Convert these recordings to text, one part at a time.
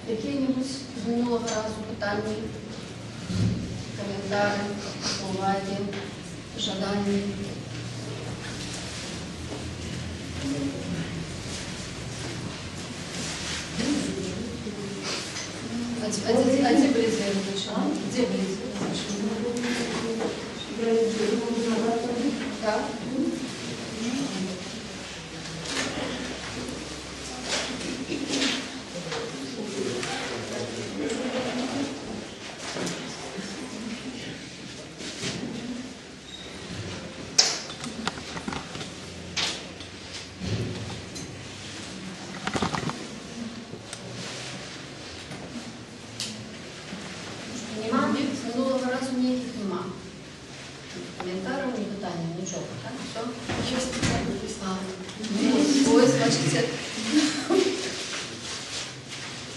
Какие-нибудь з минулого разу питання, коментарі, уваги, жадання? А где были заявления? Где были заявления? Да.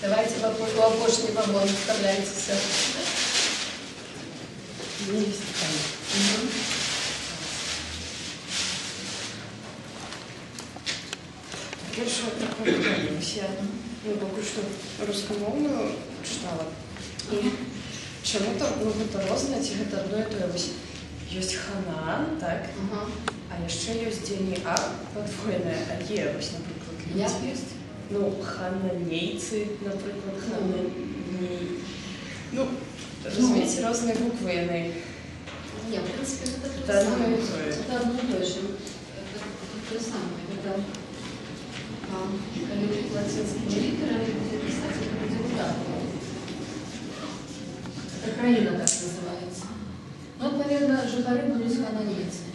Давайте в опошний вагон вставляйтесь. Есть питання. Перше, я поки що рускомовну читала. І чому-то гэта рознаці, гэта одно і тое. Вось ёсць Ханаан, так? А яшчэ ёсць дзень А падвойнае, а є, вось, напрыклад, людзі ёсць. Ну, хананейцы, напрыклад, хананей. Ну, разумееце, розныя буквы яны. Не, в принципе, это то же самое. Это одно и то же. Это то же самое. Это латинскими литерами будет писать, это будет удар. Это краина так называется. Ну, наверное, жихары будут хананейцы.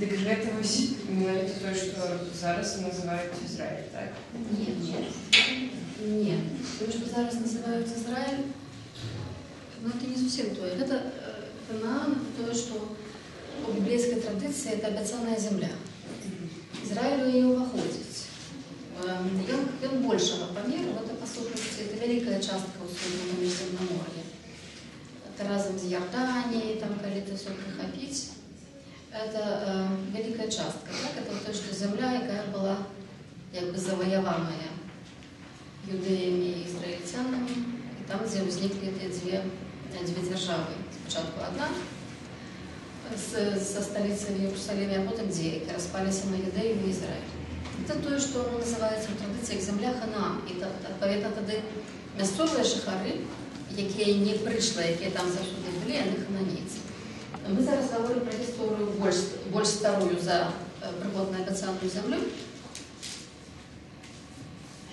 Дык гэта вось менавіта тое, што зараз называюць Израиль, так? Нет, нет. Нет. То, что зараз называют Израиль, но это не совсем то. Это Ханаан, это то, что по библейской традиции это обетованная земля. Израилю ее выходит. Он большего помера, это по сущности, это великая частка условного Межземноморья. Это разом с Иорданией, там, когда это все прихопить. Это великая частка, так? Это то, что земля, яка была как бы завоеванная юдеями и израильтянами, и там, где возникли эти две державы. Спочатку одна со столицей в Иерусалиме, а потом две, которые распались на Юдею и Израиль. Это то, что называется в традициях земля Ханаан. І, відповідно, тоді місцеві жихари, які не прийшли, які там завжди були, вони хананійці. Мы зараз говорим про историю больше старую за приход на обетованную землю.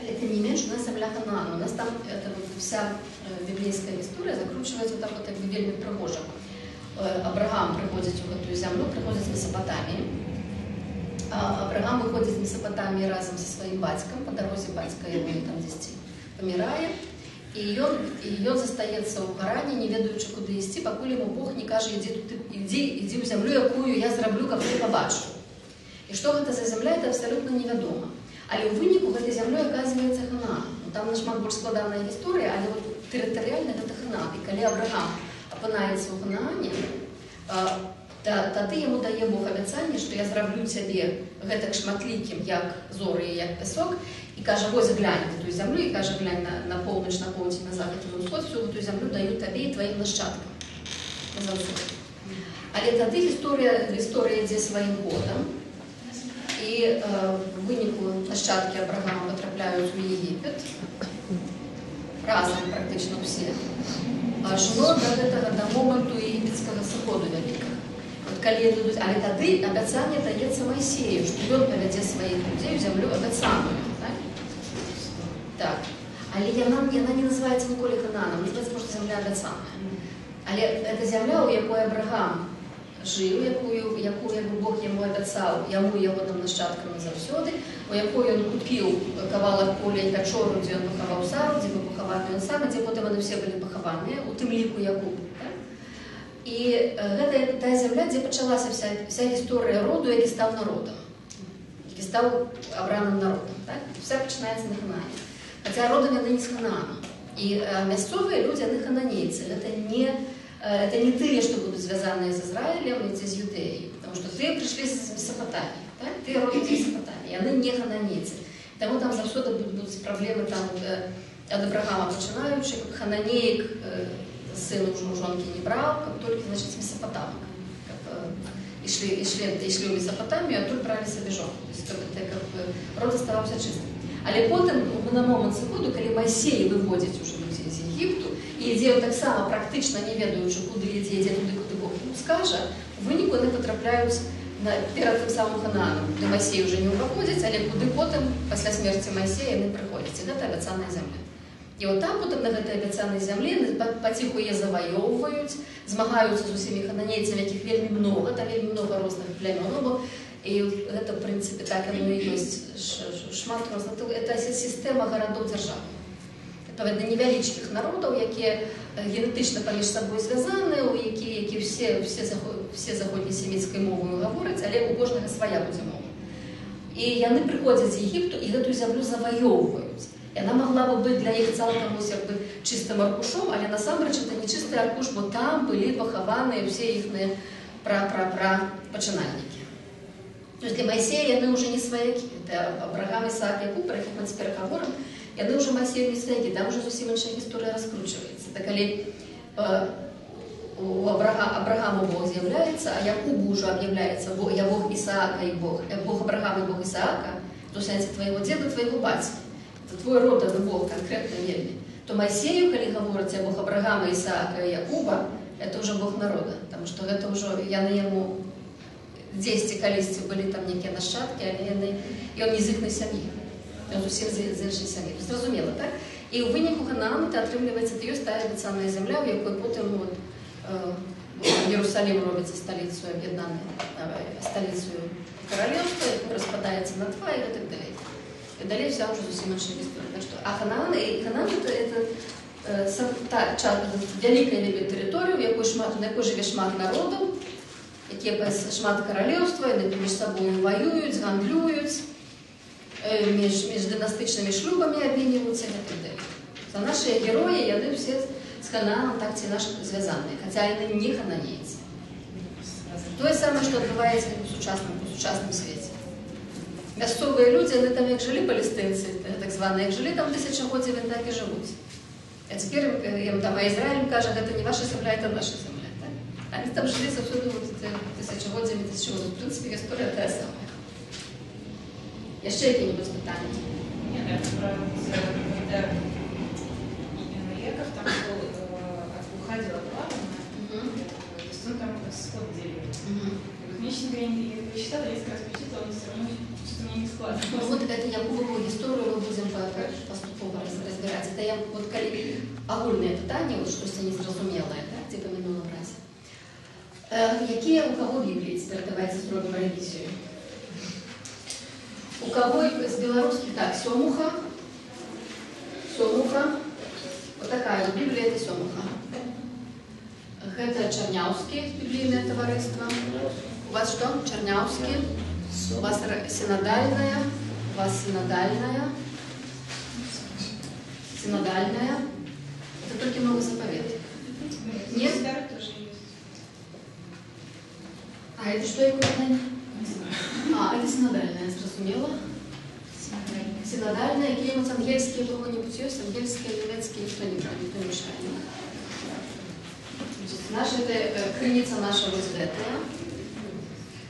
Это не меньше, у нас земля Ханаан. У нас там вся библейская история закручивается вот так вот, как бы вельми пригожа. Абрагам приходит в эту землю, приходит с Месопотамии. Абрагам выходит из Месопотамии разом со своим батьком, по дороге батька его там 10 помирает. И он застається у Харані, не ведаючи, куди йти, поки йому Бог не каже, іди в землю, яку я зроблю, як ти побачу. І що це за земля, це абсолютно невідомо. Але у виніку цієї землі оказується Ханаан. Там нашмат більш складана історія, але от територіально це Ханаан. І коли Абрагам опинається у Ханаані, тоді йому дає Бог обіцяння, що я зроблю тебе гэтак шматліким, як зоры і як пісок, і каже, ось глянь на ту землю, і каже, глянь на поўнач, на поўдзень, на захад і на ўсход, всю эту землю даю табе і твоим нашчадкам. Але тады гісторыя ідзе сваім ходам, і в выніку нашчадкі Абрагама потрапляюць у Егіпет, разам практычна ўсе, ажно до гэтага, до моманту егіпецкага сыходу вялікага. Але тады абяцанне даецца Майсею, што ён павядзе сваіх людзей у зямлю абяцаную. Так. Але яна не называецца ніколі Ханааном, называецца проста зямля абяцаная. Але гэта зямля, у якой Абрагам жыў, якую Бог яму абяцаў, яму і ягоным нашчадкам назаўсёды, у якой ён купіў кавалак поля і пячору, дзе ён пахаваў Сару, дзе быў пахаваны ён сам, дзе потым яны все былі пахаваныя, у тым ліку Якуб. І гэта та земля, дзе пачалася вся гісторыя роду, які стаў народам, які стаў абраным народам. Все пачынаецца на Ханаане. Хаця родам яны не з Ханаана. І мясцовыя людзі, яны хананейцы. Гэта не тыя, што будуць звязаныя з Ізраілем і з Юдэяй. Таму што тыя прыйшлі з Месапатаміі. Тыя родам з Месапатаміі. Яны не хананейцы. Таму там заўсёды будуць праблемы ад Абрагама пачынаючы, каб хананеек сыну жонкі не браў, каб толькі, значыць, месапатамак. Ішлі ў Месапатамію, а тут бралі сабе жонку. Каб род заставаўся чыстым. Але потым, на момант сыходу, калі Майсей выводзіць уже людзей з Егіпту, і ідзе таксама практычна не ведаючы, куды ідзе туды, куды Бог ім скажа, у выніку яны патрапляюць перад тым самым Ханааном, куды Майсей уже не ўваходзіць, але куды потым, пасля смерці Майсея, яны прыходзяць. І гэта абяцаная зямля. І от там потым на гэтай абяцанай зямлі паціху яе заваёўваюць, змагаюцца з усімі хананейцамі, якіх вельмі многа, там вельмі многа розных плямёнаў. І гэта, в прынцыпе, так яно і ёсць шмат розных. Это сістэма гарадоў-дзяржаў. Адпаведна, невялічкіх народаў, якія генетычна паміж сабой звязаны, які все заходнесеміцкай мовою гавораць, але у кожнага свая будзе мова. І яны прыходзяць з Егіпту і гэтую зямлю заваёўваюць. Яна могла бы быць для іх цалкам чыстым аркушом, але насамрэч это не чысты аркуш, бо там былі пахаваныя ўсе іхныя пачынальнікі. То есть для Майсея яны уже не сваякі. Это Абрагам, Ісаак, Якуб, про якіх мы цяпер гаворым, яны уже Майсею не сваякі, там уже зусім іншая гісторыя раскручваецца. Так калі у Абрагаму Бог з'яўляецца, а Якубу уже аб'яўляецца я Бог Ісаака і Бог Абрагама і Бог Ісаака, то сэнсе твайго дзеда, твайго бацькі. Это твой родовый Бог конкретно вельмі. То Майсею, калі гаворыць Бог Абрагама, Ісаака і Якуба, это уже Бог народа, потому что гэта уже яны яму дзесьці калісьці былі там нейкія нашчадкі, але і он не з іхнай сям'і. Ён зусім з іншай сям'і. Зразумела, так? І ў выніку Ханаан это атрымліваецца, это ёсць тая абяцаная зямля, у якой потым Иерусалим робіцца сталіцаю аб'яднанай, сталіцаю каралеўства, распадаецца на два і так далей. І далей вся уже зусім іншая гісторыя. Так што, а Ханаан это вялікая тэрыторыя, на якой жыве шмат народаў, якія шмат каралеўства, яны паміж сабою ваююць, гандлююць, між дынастычнымі шлюбамі абменьваюцца і так далей. За нашыя героі, яны ўсе з Ханааном так ці інакш звязаныя, хаця яны не хананейцы. Тое самае, што адбываецца у сучасным свеце. Мясцовыя людзі, яны там як жылі палестынцы, так званыя, як жылі там тысячагоддзі, яны так і жывуць. А цяпер ім там Ізраіль кажа, гэта не ваша зямля, это наша зямля. Они там жили заўсёды тысячагоддзямі. В прынцыпе, гісторыя тая самая. Яшчэ якія-небудзь пытанні? Нет, это про Яков там отуходил от Ладана, то есть он там скот делил. Мне, честно говоря, я посчитала, несколько раз посчитала, но все равно что-то мне не складывалось. Вот эту Якубову гісторыю мы будзем паступова разбіраць. Это я вот калі агульнае пытанне, вот штосьці незразумелае, так, ці па мінулым разе. Якія у кого Бібліі? Теперь давайте зробім ревізію. У кого из белорусских? Так, Сёмуха. Вот такая вот Библия, это Сёмуха. Это Черняўскі, библейное товариство. У вас что? Черняўскі. У вас синодальная. У вас синодальная. Это только Новый Заповед. Нет? А это что его знание? Это синодальная, зразумела. Синодальная, какие-нибудь ангельские кого-нибудь есть, ангельские, немецкие, никто не мешает. Наша это крыница наша вот гэтая.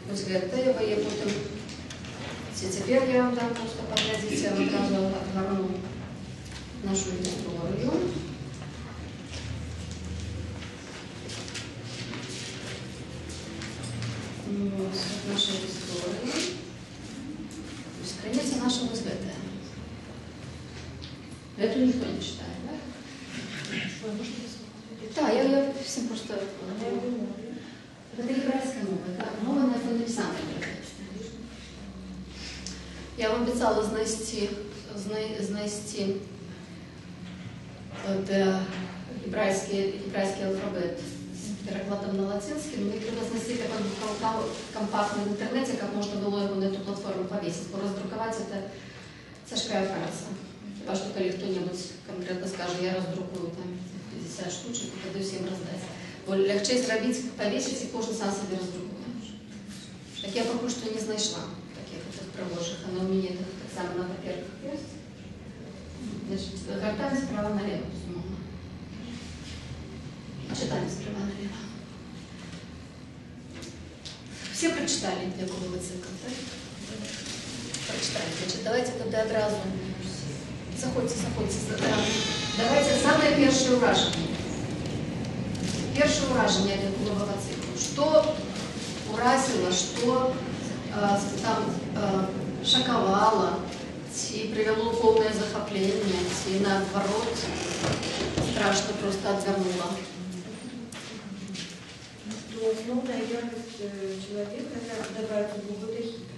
Вот гэтая, вы потом... Теперь я вам дам просто поглядеть, я вам дам отгорну нашу историю. Наша история. Страница наша вот гэтая. Эту никто не читает, да? Да, я всем просто... Это еврейская мова, это мова на фундаментальном еврействе. Я вам обещала знайти еврейский алфавит с перекладом на латинский, но мне треба знайти такой компактный в интернете, как можно было его на эту платформу повесить. Раздрукувати – это тяжкая фраза. Хіба що коли хто-небудь конкретно скаже, я раздрукую там 50 штучек, і тоді всім роздати. Бо легче зробити, повісити, і кожен сам собі роздрукує. Так я поки що не знайшла таких пригожих, але у мене так само на папірках є. Значит, гортань справа налево, безумовно. Читаем справа налево. Все прочитали Якубовый цикл, так? Прочитали. Значит, давайте тогда одразу. Заходьте. Давайте самое першее ураження. Перше ураження Якубового циклу. Що уразило, що там шоковало, чи привело повне захоплення, чи наоборот страшно просто отвернуло. То основная якость человека, которая подобается Богу, это хитрость.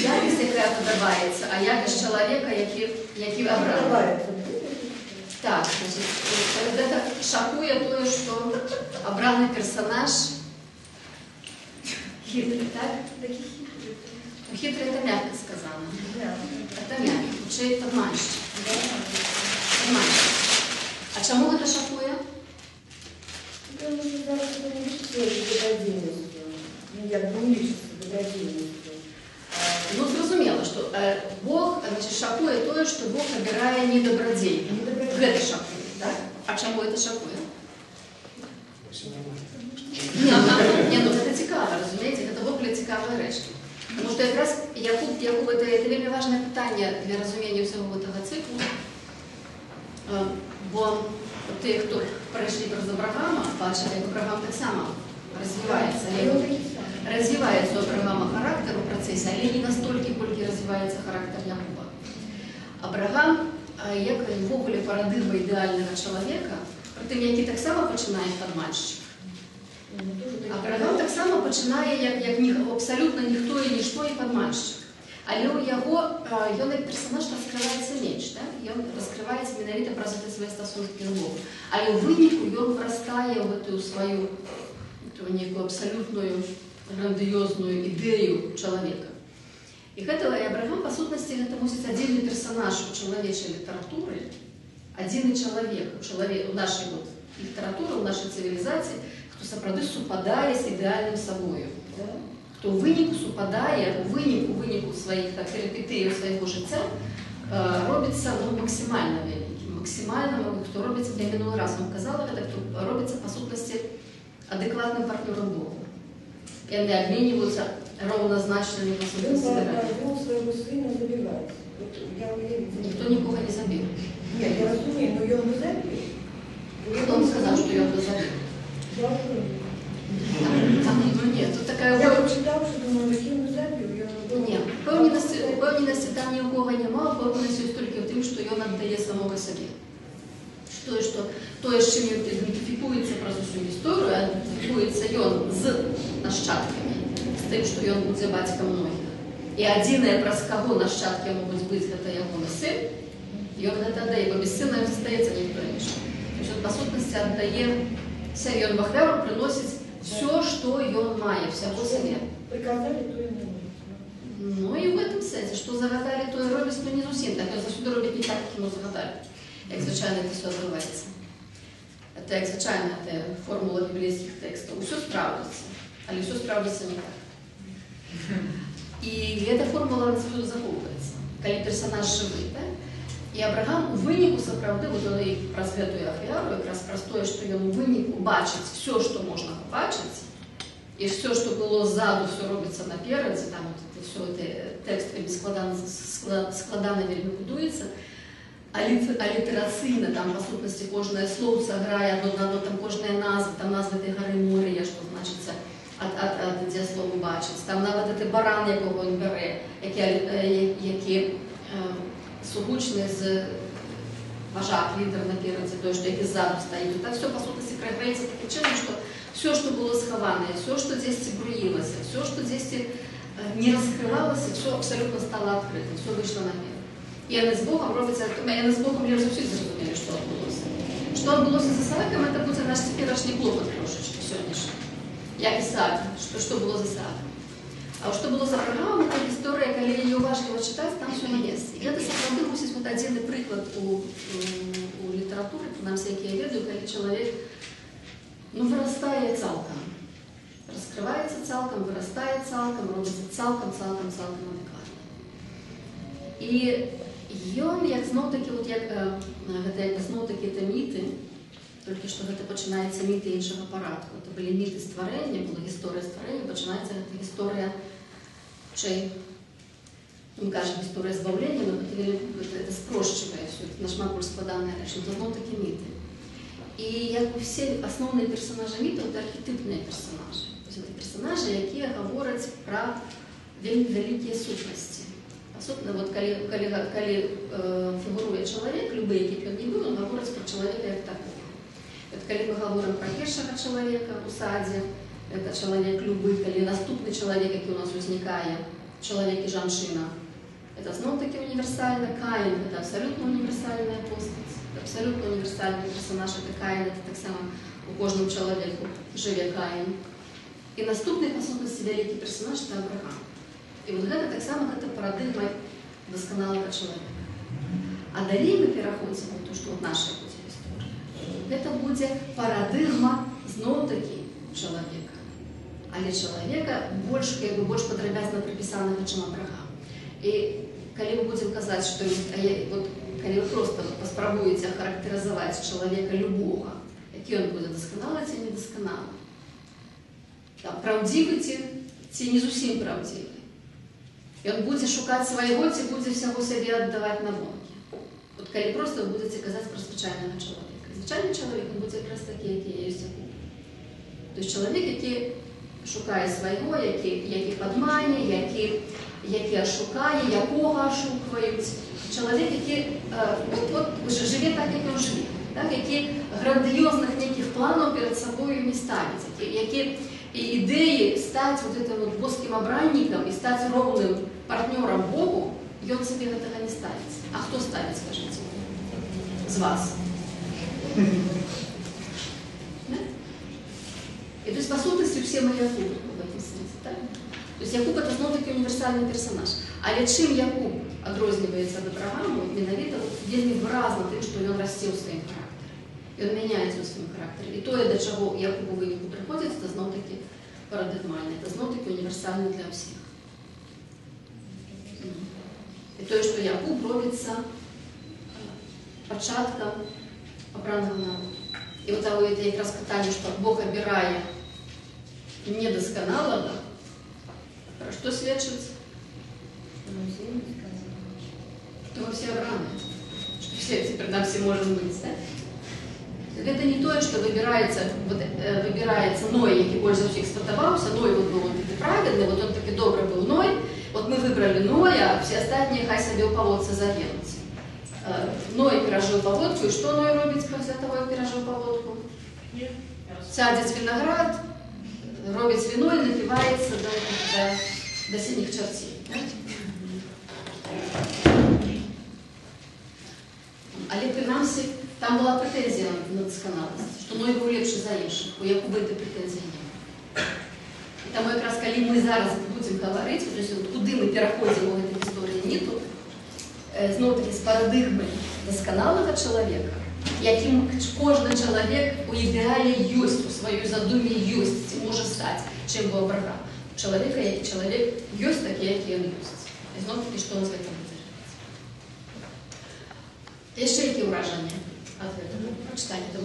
Якість, яка подобається, а якість чоловіка, який обрав. Так, значит, это шокует то, что обранный персонаж хитрый, так? Хитрый это мягко сказано. Это мягко. Лучше обманщик. Обманщик. А чому это шокує? Потому что зараз это не лишится добродетельностью. Ну, я думаю, лишится добродетельностью. Ну, зрозуміло, що Бог, значить, шокує то, що Бог обирає недобродетель. Гэта шокує, так? А чому це шокує? Ні, ну це цікаво, розумієте? Це в ogóle цікава річ. Тому що якраз Якуб, це вельми важне питання для розуміння всього цього циклу. Бо ті, хто пройшли через Авраама, бачать, як Авраам так само розвивається. Развивается у Авраама характер у процессе, але не настолько, сколько развивается характер Якуба. Авраам, як ввогуле парадигма ідеального чоловіка, при тим, який так само починає подмальщик. Авраам так само починає, як абсолютно ніхто і ніщо, і подмальщик. Але у його, ён як персонаж розкривається менш, так? Ён розкривається менавіта праз свої стосунки з Богом. Але у виніку ён врастає в эту свою некую абсолютную грандиозную идею человека. И этого и Авраам, по сутности, это мусить отдельный персонаж у человечей литературы, отдельный человек у нашей вот литературы, у нашей цивилизации, кто сапраўды супадае с идеальным собою. Кто вынику супадае, вынику своих перипетий, своего життя, робится максимально великим, максимально, кто робится, я минулый раз вам казала, это кто робится, по сутности, адекватным партнером Богу. И они обмениваются равнозначными посылками. Он своего сына забивает. Никто никого не забил. Нет, я разумею, но он не забил. Кто вам сказал, что я его забил? Я уже. Ну нет, тут такая... Я прочитав, що думаю, який не забив. Ні, впевненості там ні у кого немає, впевненості тільки в тим, що він віддає самого собі. То, з чим він ідентифікується про всю історію, а ідентифікується він з нащадками, з тим, що він буде батьком многих. І єдине, про кого нащадки можуть бути, це його син, і він це віддає, бо без сина він залишається ніхто інший. Тобто, по сутності віддає себе, він в ахвяру приносить все, що він має, всього себе. Приказали, то і не робить. Ну і в этом сенсі, що загадали, то і робить, то не зовсім так. Він завжди робить не так, як йому загадали. Як звичайно це все відбувається. Це як звичайно формула біблійських текстів. Усе справдиться, але все справдиться не так. І ця формула всюди заховується, коли персонаж живий. Так? І Авраам у виніку справді, от і про святу Ахвяру, якраз про те, що він у виніку бачить все, що можна побачити, і все, що було ззаду, все робиться напереді, там от, все текст складано вельми будується, алітераційно, там, по сутності, кожне словце грає одно на одно, там кожна назва, там назва тієї гори моря, що значиться, від цього слова бачить. Там навіть цей баран, якого він бере, який сугучний з вожак, лідер напереді, той, що який ззаду стоїть. Так все, по сутності, грається таким чином, що все, что было сховано, все, что здесь бруилось, все, что здесь не раскрывалось, все абсолютно стало открытым, все вышло наверх. И они с Богом робятся, они с Богом лишь все зрозумели, что отбылось. Что отбылось с Исааком, это будет наш теперешний плод трошечки сегодняшний. Як Исаак, что было с Исааком. А что было за Авраамом, это история, когда ее важливо читать, там все на месте. И это сапраўды мусить вот отдельный приклад у литературы, нам всякие веды, когда человек вырастає цалком, розкривається цалком, виростає цалком, робиться цалком адекватно. І ён, як зноў-такі, зноў-такі это міты, толькі што гэта пачынаецца міты іншага парадку. Это былі міты стварэння, была гісторыя стварэння, пачынаецца гэта гісторыя, мы кажам, гісторыя збаўлення, но это спрошчвае ўсё, это нашмат больш складаная рэч, это зноў-такі міты. І як усе асноўныя персанажы мітаў, это архетыпныя персанажы. То есть это персанажы, якія гавораць пра вельмі вялікія сутнасці. Асобна, калі фігуруе чалавек, любы, які б ён не быў, он гаворыць пра чалавека як такога. Калі мы гаворым пра першага чалавека ў садзе, это чалавек любы, калі наступны чалавек, які ў нас узнікае, чалавек і жанчына, это зноў-такі універсальна. Каін — это абсалютна універсальная постаць, абсалютна універсальны персонаж, это Каін, это таксама у кожным чалавеку жыве Каін. І наступны, па сутнасці, вялікі персонаж — это Абрагам. І вот гэта таксама парадыгма дасканалага чалавека. А далей мы пераходзім у то, што наша гэта будзе парадыгма зноў-такі чалавека. Але чалавека больш падрабязна прыпісанага, чым Абрагам. І калі мы будзем казаць, што калі вы проста паспрабуеце ахарактарызаваць чалавека любога, які ён будзе дасканалы ці недасканалы, праўдзівы ці не зусім праўдзівы, ён будзе шукаць свайго ці будзе ўсяго сябе аддаваць на бонкі. Вот калі проста вы будзеце казаць пра звычайнага чалавека. Звычайны чалавек, он будзе якраз такі, які ёсць Якуб. То есть чалавек, які шукае свайго, які падмане, які ашукае, якога ашукваюць. Чалавек, які жыве так, як ён жыве, які грандыёзных нейкіх планаў перад сабою не ставіць, які ідэі стаць боскім абраннікам і стаць роўным партнёрам Богу, ён сабе гэтага не ставіць. А хто ставіць, скажыце? З вас. Да? И то есть, по сутности, все мы Якуб в этом смысле, так? То есть Якуб — это зноў-такі універсальны персонаж. Але чым Якуб адрозніваецца ад Абрагама, менавіта вельмі выразна тым, што ён расце ў сваім характары. Ён мяняецца ў сваім характары. І тое, да чаго Якубу выніку прыходзіць, это зноў-такі парадыгмальна, это зноў-такі універсальна для ўсіх. І тое, што Якуб робіцца пачаткам абранага народа. І вот это якраз пытанне, што Бог абірае недасканалага, пра што сведчыць? Што мы все абраныя, што все принамсі можам быць, да? Гэта не тое, што выбіраецца Ной, які больш за ўсіх спадабаўся. Ной быў такі праведны, он такі добры быў Ной, мы выбралі Ноя, а все астатнія хай сабе ў паводцы загінуць. Ной перажыў паводку, і што Ной робіць пасля таго, як перажыў паводку? Садзіць вінаград, робіць віно і напіваецца да сініх чарцей. Але прынамсі там была прэтэнзія на дасканаласць, што Ной быў лепшы за іншых, у Якуба гэтай прэтэнзіі не. І таму якраз калі мы зараз будзем гаварыць, куды мы пераходзім у гэтай гісторыі ніту, зноў-такі з парадыгмы дасканалага чалавека, якім кожны чалавек у ідэале ёсць, у сваёй задуме ёсць, ці можа стаць, чым быў Абрагам. Чалавек ёсць такі, які ён ёсць. І зноў-такі, што нас гэтым будзе рабіць. Яшчэ які ўражанні ад гэтага прачытання?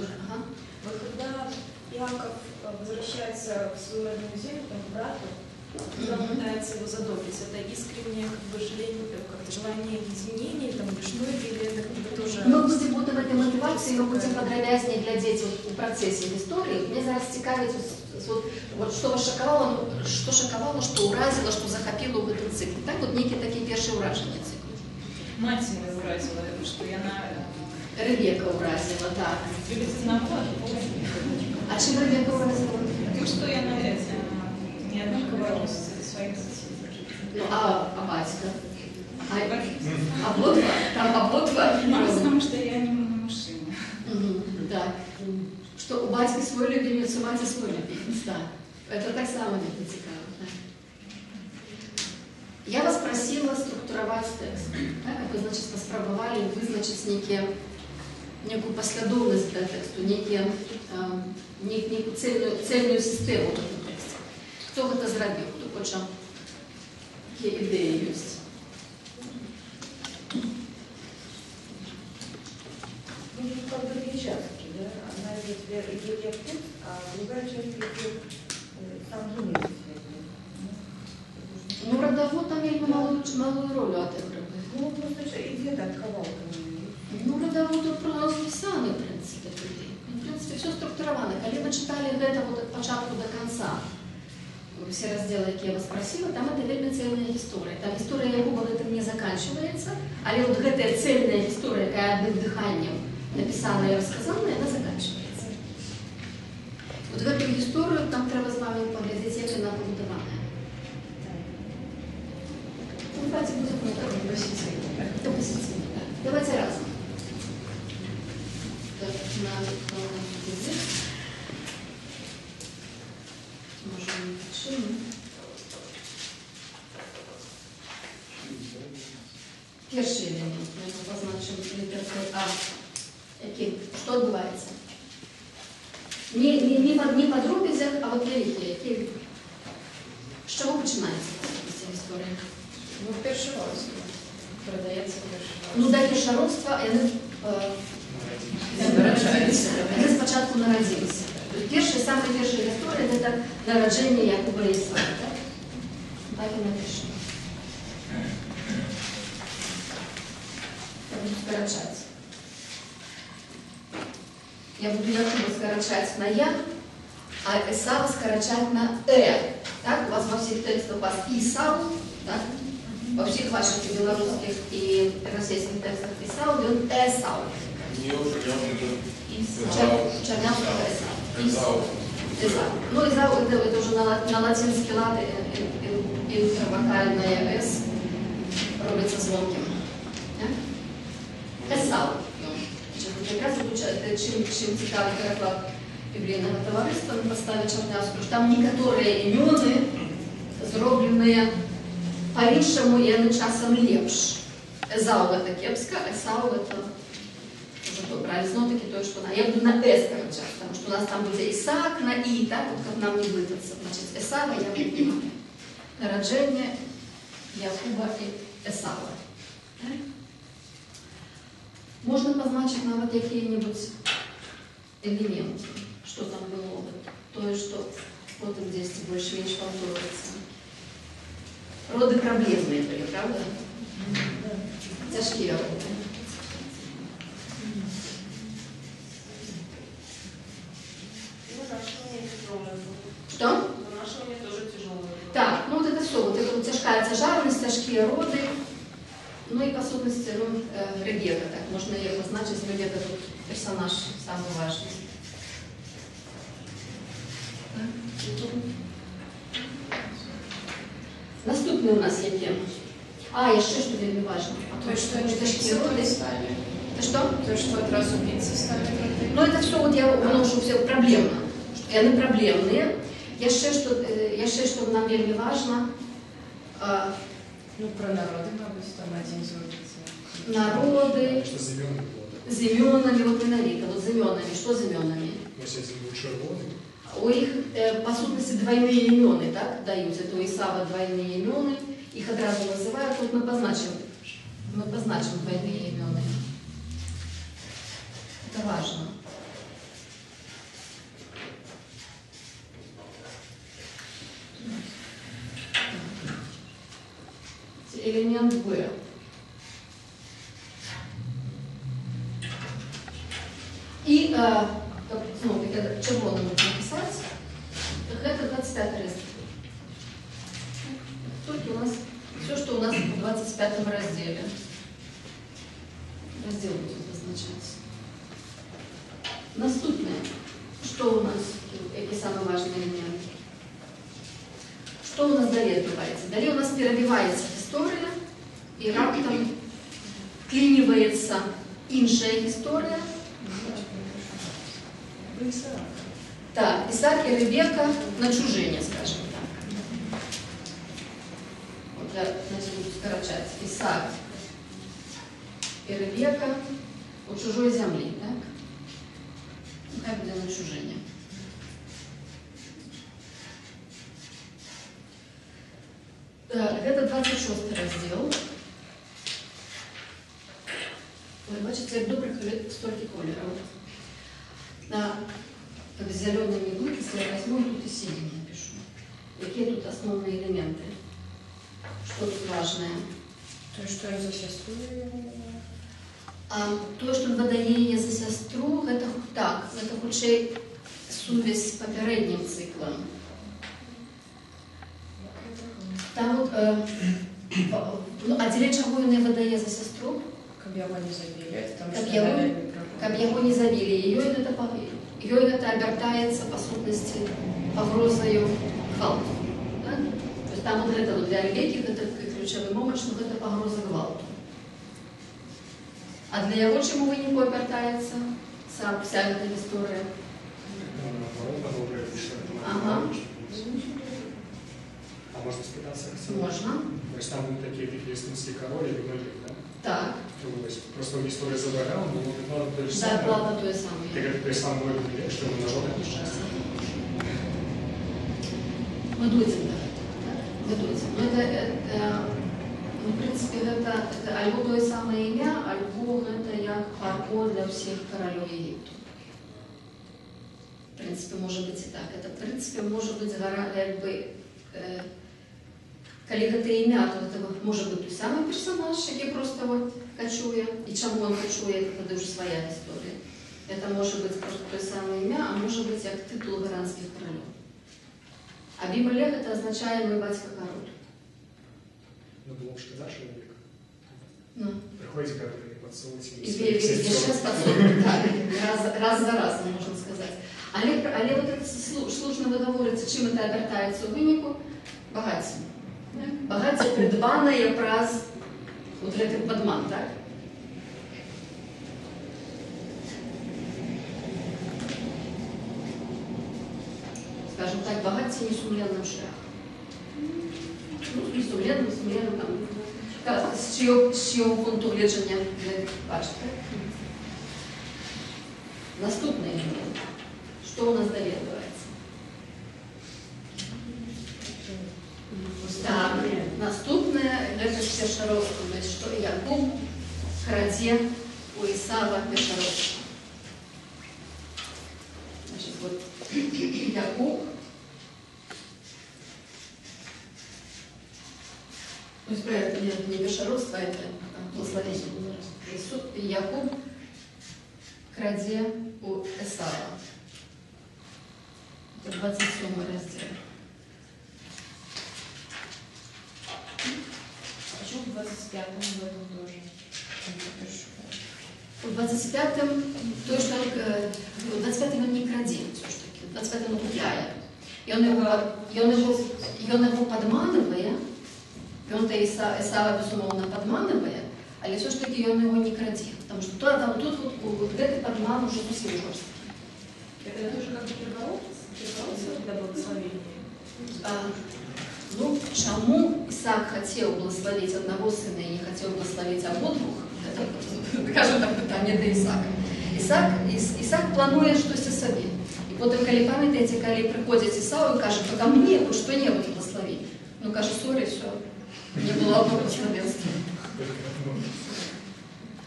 Вот когда Иаков возвращается в свою родную землю, к брату, он пытается его задобрить. Это искреннее желание изменений, грешной, или это тоже... Мы будем в этой мотивации, мы будем подробнее глядеть у процессе истории. Мне зараз цікавіць, что вас шокавало, что уразило, что захопило в этом цикле. Так вот, некие такие первые уражения цикла. Мать меня уразила, что она... Ребека уразила, так. А чем Ребека уразила? Тем, что она не однаково своих детей. Ну, а батька? Ободва? Там ободва? Потому что я не мужчина. Так. Что у батьки свой любимец, у мати свой любимец, так. Это так само не цікаво. Я вас просила структуровать текст. Так, вы, значит, поспробовали вызначить некую последовность для тексту, некую цельную систему в этом тексте. Кто это зробил? Кто хочет, какие идеи есть? Египет, а другая часть Египет сам Жунин. Ну, родовод там вельми малую роль отыгрывает. Ну, просто идея отковал. Ну, родовод тут про нас писаны, в принципе, туды. В принципе, все структуровано. Когда мы читали это вот от початку до конца, все разделы, які я вас просила, там это вельми цельная история. Там история Якуба гэтым не заканчивается, але вот гэтая цельная история, якая одним дыханием написана и рассказана, она заканчивается. Вот эту историю там треба с вами поглядеть, як она побудована. Ну, давайте будем это позитивно. Давайте разом. Так, на язык. Можем почему. Перший элемент. Мы его позначим литературой А. Что отбывается? Не по дробязях, а вот великие. С чего начинается эта история? Ну, перший раз продається перший раз. Ну, да, першородство, яны спочатку народилися. Самая первая история – это народжение Якуба и Исаака. Так и напишем. Я буду скорочать. Я буду Якуба скорочать на «я», а Исава скорочать на «э». Так, у вас во всех текстах у вас Исау, так? Во всех ваших и белорусских и российских текстах Исау, и он Эсау. Чернявского Эсау. Ну, Изау это уже на латинский лад интервокальное «с» робится звонким. Эсау. Якраз чим цікавий переклад біблійного товариства на поставі Чернявського, що там некоторые імени зроблені по-іншому і вони часом лепш. Эзау это кепска, Эсау это уже добре. Але знову-таки то, что я буду на «с» корочать, потому что у нас там будет Исаак на «и», так, вот как нам не выдаться. Значит, Эсава я буду народжение Якуба и Эсава. Можно позначить навіть какие-нибудь элементы, что там было, то, что вот здесь больше-меньше повторяется. Роды проблемные были, правда? Тяжкие роды. Что? Вынашивание тоже тяжелое. Так, ну вот это все, вот это вот тяжкая тяжарность, тяжкие роды, ну и по сути, ну, Ребека, так, можно ее позначить, Ребека тут персонаж самый важный. Наступний у нас є. А, еще что вельми важно. То, что они тяжкие роды стали. Это что? То, что одразу пиццы стали. Ну это все, вот я вношу все проблемно. Что они проблемные. Яшчэ, что нам вельми важно. Ну, про народы, мабуть, там один зробиться. Народы. Что с именами было? С именами, вот Минорика, вот с именами. Что с именами? Ну, если лучше роды. У них, по сути, двойные имены, так, дают. Это у Исава двойные имены. Их одразу называют. Вот мы позначим двойные имены. Это важно. Элемент «в». И, ну, это червоным написать, это 25 раздел. Только у нас, все, что у нас в 25 разделе. Раздел будет обозначаться. Наступное. Что у нас, какие самые важные элементы? Что у нас далее отбывается? Далее у нас перебивается история, и раптом клинивается иншая история. Так, Исаак и Ребека на чужине, скажем так. Вот я буду скорочать. Исаак и Ребека у чужой земли, так? Ну, как будет на чужине. Так, это 26 раздел. Ой, бачите, як добре стільки кольорів. Как зеленый не будет, если я возьму и тут и синим напишу. Какие тут основные элементы? Что тут важное? То, что я за сестру. А то, що видає її за сестру, це так, це худший сувязь з попереднім циклом. Там от, а для чого не видає за сестру? Каб його не забили. Каб його не забили. Її це обертається, по сутності, погрозою гвалту. Так? Тобто там вот это для Ребекки, це ключовий момент, що це погроза гвалту. А для його чому виніку обертається вся эта історія? Ага. А можно спитаться? Можна. То есть там будут такие филистимский король или Малик, да? Так. То есть просто история за бэкграунд, но это то же За самое. плата то саме. Ты как ты сам говоришь, что ему нажал это счастье. Ми дойдемо до этого. Ми дойдемо. Ну, в принципе, это альбо то самое ім'я, альбо это як парко для всіх королів Єгипту. В принципе, може бути і так. Это, в принципе, може бути якби, коли це ім'я, то це може бути той самий персонаж, який просто от кочує. І чому він кочує, це дуже своя історія. Це може бути просто той самий ім'я, а може бути як титул гаранських королів. Абімелех это означает мой батька-король. Ну, было бы да, человек. Ну. Приходите, как вы поцелуйте. И сейчас поцелуй. Так, раз за разом, можно сказать. Але вот это слушно вы говорите, чим это обертається у виніку? Багаття. Багаття придбане якраз от этот подман, так? Скажем так, багаття несумленним шляхом. Ну, несумленним, там, з чого пункту гледження ви бачите. Наступний елемент. Що у нас далі відбувається? Так, наступне, це ж Пешаровство. Значить, що Якуб краде у Ісава Пешаровство. Значит, вот Якуб, то есть, правильно, не Пешаровство, это благословение. И Якуб краде у Исава. Это 27 раздел. Почему в 25-м в этом тоже? В 25-м, то, что в 25-м он не краде, все-таки, в 25-м он купляет. И он его подманывает, и он-то Исава, безумовно, подманывает, але все-таки он его не краде. Потому что тут вот этот подман уже совсем жесткий. Это тоже как бы перебороться для благословения? Ну, чему Исаак хотел благословить одного сына и не хотел благословить обоих, это, скажем так, питание до Исаака. Исаак планує щось собі. І потім, коли пам'ятаєте, коли приходить Ісау і каже, пока мне хоть что-нибудь благослови. Ну, каже, сорі, все, не було одного благословенства.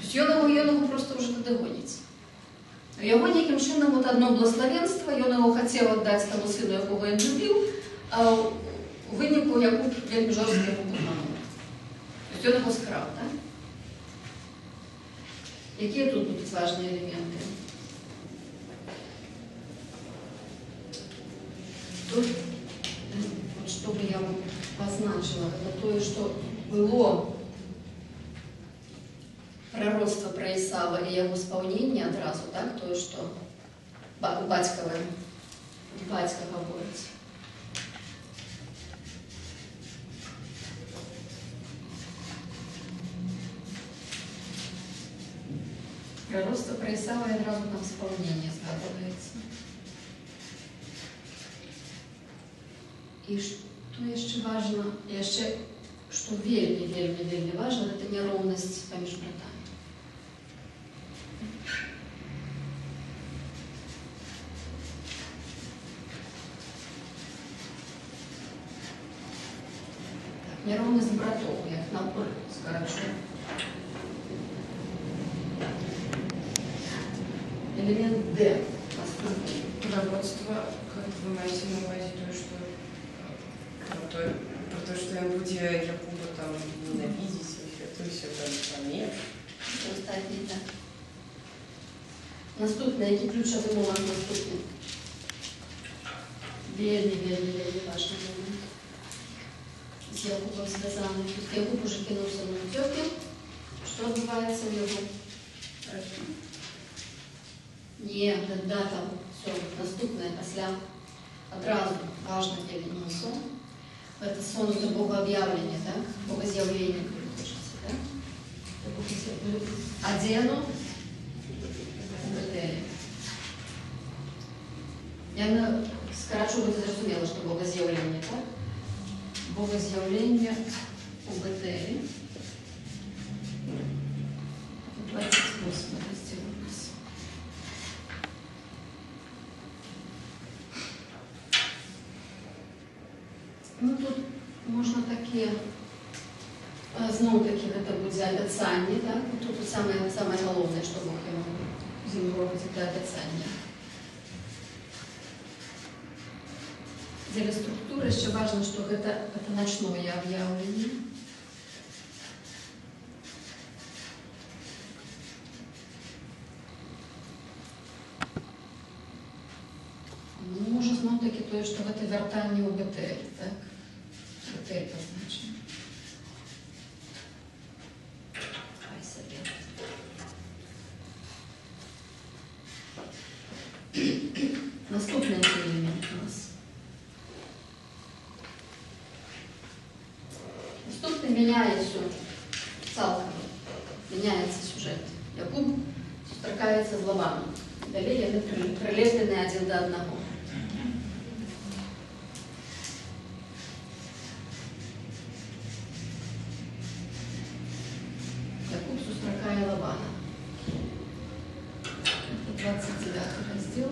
Тобто, його просто вже не догониться. Його неким чином от одно благословенство, він його хотів віддати тому сину, якого він любив, а у виніку Якуб вельми жорстко його обманув. Тобто він його скрав, так? Які тут будуть важні елементи? Тут, вот, чтобы я позначила, это то, что было пророцтво про Исава и его исполнение одразу, так? То, что батька говорит. Пророцтво про Исава и одразу там исполнение згадується. І що ще важно, що вельми важно, це неровність поміж братами. Так, неровність братов, я наоборот скорочу. Элемент D. пророцтва, как вы маете на увазе про то, что я буду Якуба там ненавидеть, то есть это помех. Остатній, так. Наступне, який ключовий момент наступний? Вельми важний момент. З Якубом зв'язаний. Тобто Якуб уже кинувся на утьоки. Що відбувається в його? Ні, там все, наступне, після одразу важне для нього сон. Это сон, это богообъявление, да? Богозъявление, как хочется, да? Одену в Бетеле. Я скорочу, вы зрозумела, что богозъявление, так? Богозъявление у Бетеле. 28 раздел у нас. Ну, тут можна таке, знову таки, це буде обіцяння, так? Тут саме головне, що Бог йому робить, це обіцяння. Для структури ще важливо, що це ночное об'явлення. Ну, може, знов таки то, що це вертання у Бетель, так? Бетель позначено. Хай собі. Наступний елемент у нас. Наступний міняє все цілком. Міняється сюжет. Якуб зустрічається з Лаваном. Далі вони прилеплені один до одного. Якуб зустрічає Лавана. Это 29 раздел.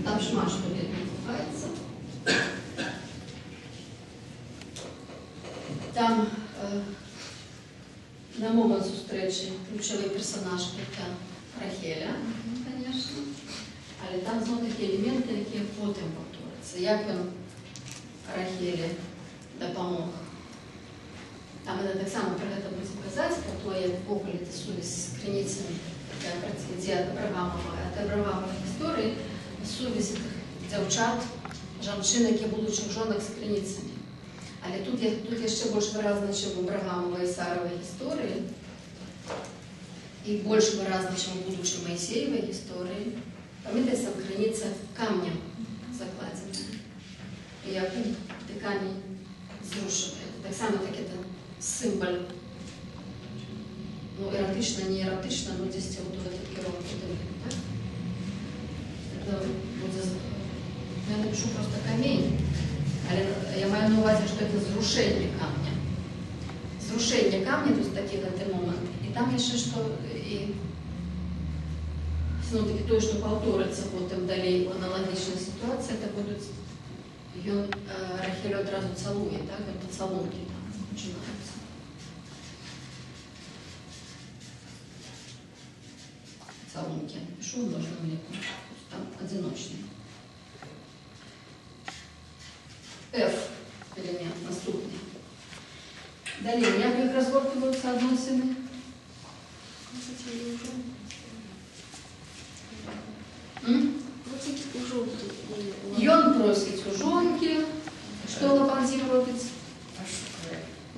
Там шма, что ли, называется. Там на момент зустрічі ключовий персонаж – це Рахеля, звісно. Але там знову такі елементи, які потім повторюються. Як він Рахелі допомог. Там це так само про це буде казати, про те, як Бог літа сувість з криницями, де Авраамова. Це Авраамова історії, сувість дівчат, жінок, які будуть в жонах з криницями. Але тут є ще більш виразно, ніж у Авраамової і Сарової історії, і більш виразно, ніж у будучій Моїсеєвої історії. Пам'ятаєте, сам криниця камнем закладена. І Якуб той камінь зрушує. Так само таки це символ, ну, еротично, не еротично, но десь вот этот керов подивили, так? Это буде, я напишу просто камінь. Але я маю на увазі, що це зрушення камня. Зрушення камня, тут такий на момент. І там є ще, що і ну, таки той, що повториться потім далі аналогічна ситуація, це будуть, він Рахель одразу цілує, так? Він поцілунки там починаються. Поцілунки. Пишу, можна мені там одиночний. F элемент наступний. Далі, як розгортуються відносини? Ён просить у жонки. Що Лабан з ним робить?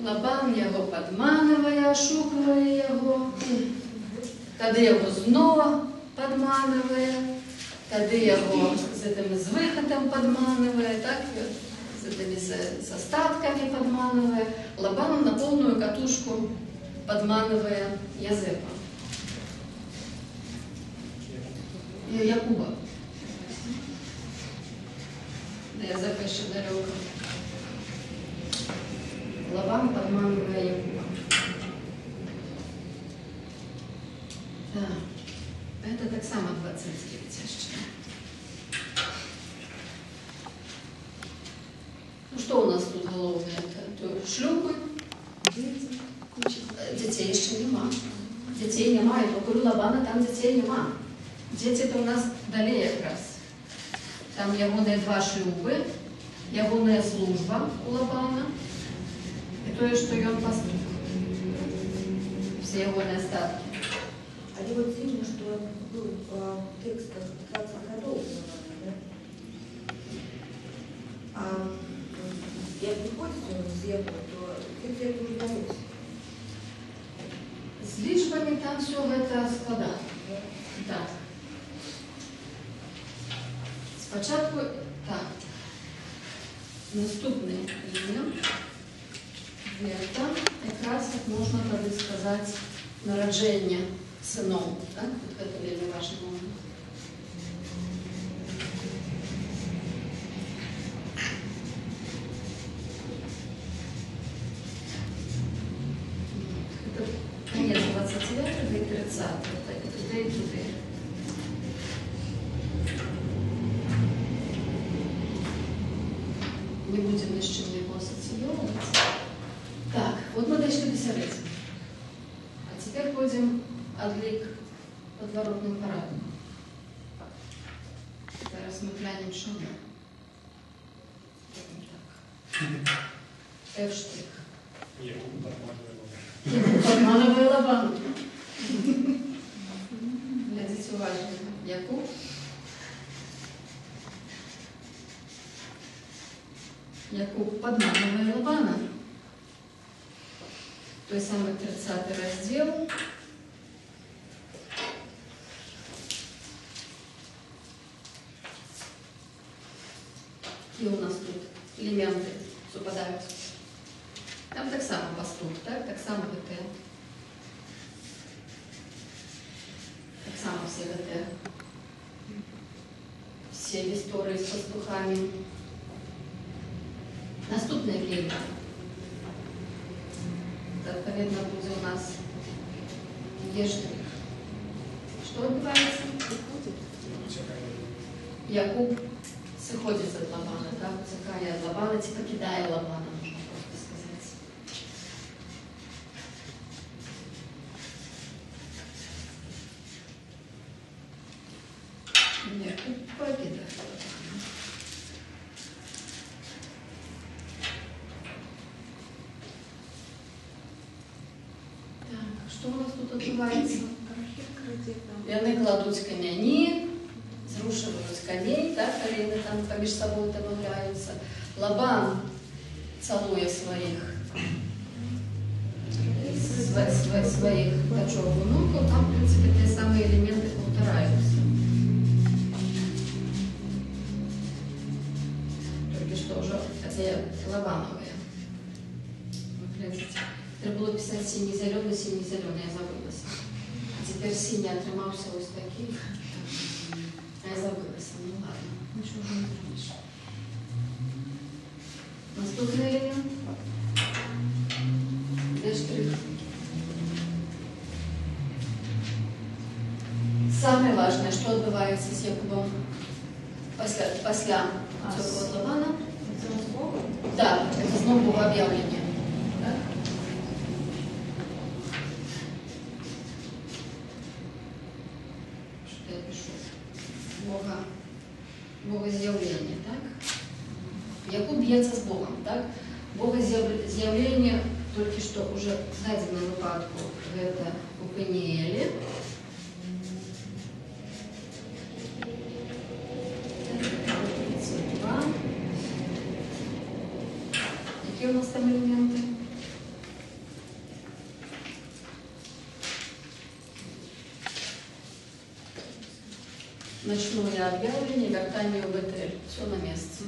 Лабан його підманує, ошукує його. Тоді його знову підманує. Тоді його з виходом підманує, так? С остатками подманывая, Лабан на полную катушку подманывая Язепа. Якуба. Да, Язепа еще далеко. Лабан подманывая Якуба. Да. Это так само 29 еще. Ну, что у нас тут головне? Шлюби, дітей ще нема. Дітей немає, бо у Лабана там дітей нема. Дзеці то у нас далей якраз. Там ягоныя два шлюбы, ягоная служба у Лабана і тое, што ён пастух. Все ягоныя статкі. Але вот видно, что он был в текстах 20 годов, да? А як выходит он из его, то где это уже удалось? З лічбамі там все гэта складана. Так. Спачатку, так. Наступны лінія. Гэта якраз як можна тады сказаць нараджэнне сыноў. Так? Вот гэта вельмі важны момент. Это конец 29 и 30. Так, туды и туды. Не будем ни с чем его ассоциировать. Так, вот мы дошли до Савета. А теперь будем одлик подворотным парадом. Зараз мы глянем, что мы. Так. F'. Ні, нормально. Подмановый Лабан. Глядите уважно. Якуб. Якуб подмановый Лабана. Той самый 30 раздел. И у нас тут элементы совпадают. Там так само пастух, так само ГТ. Так само все ГТ. Все истории с пастухами. Наступная линия. Відповідно буде у нас єштрих. Що відбувається? Якуб сходить від Лабана, так? Утікає від Лабана, чи покидає Лабана, можна просто сказати. Якуб покидає Лабана. Что у нас тут відбувається? Яны кладуть камяні, зрушивають коней, так, олени там поміж собою домовляються. Лабан цілує своїх дочок внуків, там, в принципі, ті самі елементи повторяються. Тільки що вже це Лабановые. Ви глядите. Треба було писати синій-зелений, я забылася. А тепер синій отримався ось такий. А я забылася, ну ладно, нічого вже не зробиш. Наступний елемент. Де штрих? Самое важное, что відбувається з Якубом після цього Лабана. Так, це знову богооб'явлення. Богоз'явлення, так? Якуб б'ється з Богом, так? Богоз'явлення, тільки що вже в даденому випадку, це у Пеніелі. Які у нас там елементи? Ночное объявление, вертание в Бетель. Все на месте.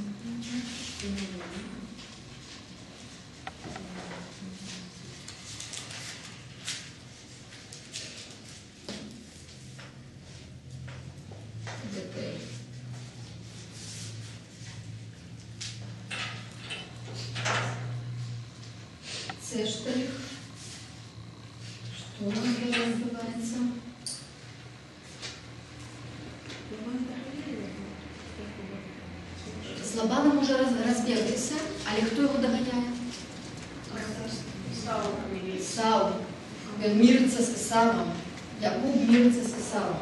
Бетель. С'. Что у нас называется? З Лабаном уже розбіглися, але хто його доганяє? Сау. Він мириться з Ісавом. Якуб мириться з Ісавом.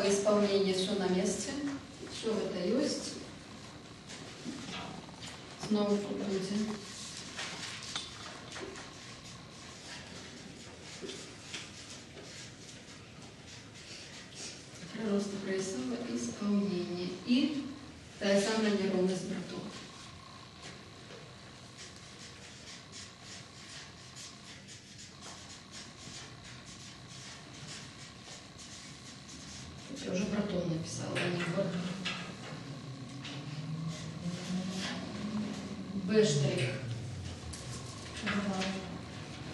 Дата исполнения, все на месте. Все это есть. Снова тут будет. Прирост прогрессивного исполнения. И та самая неровность бортов. Я уже протон написала, а не борт. Б штрих.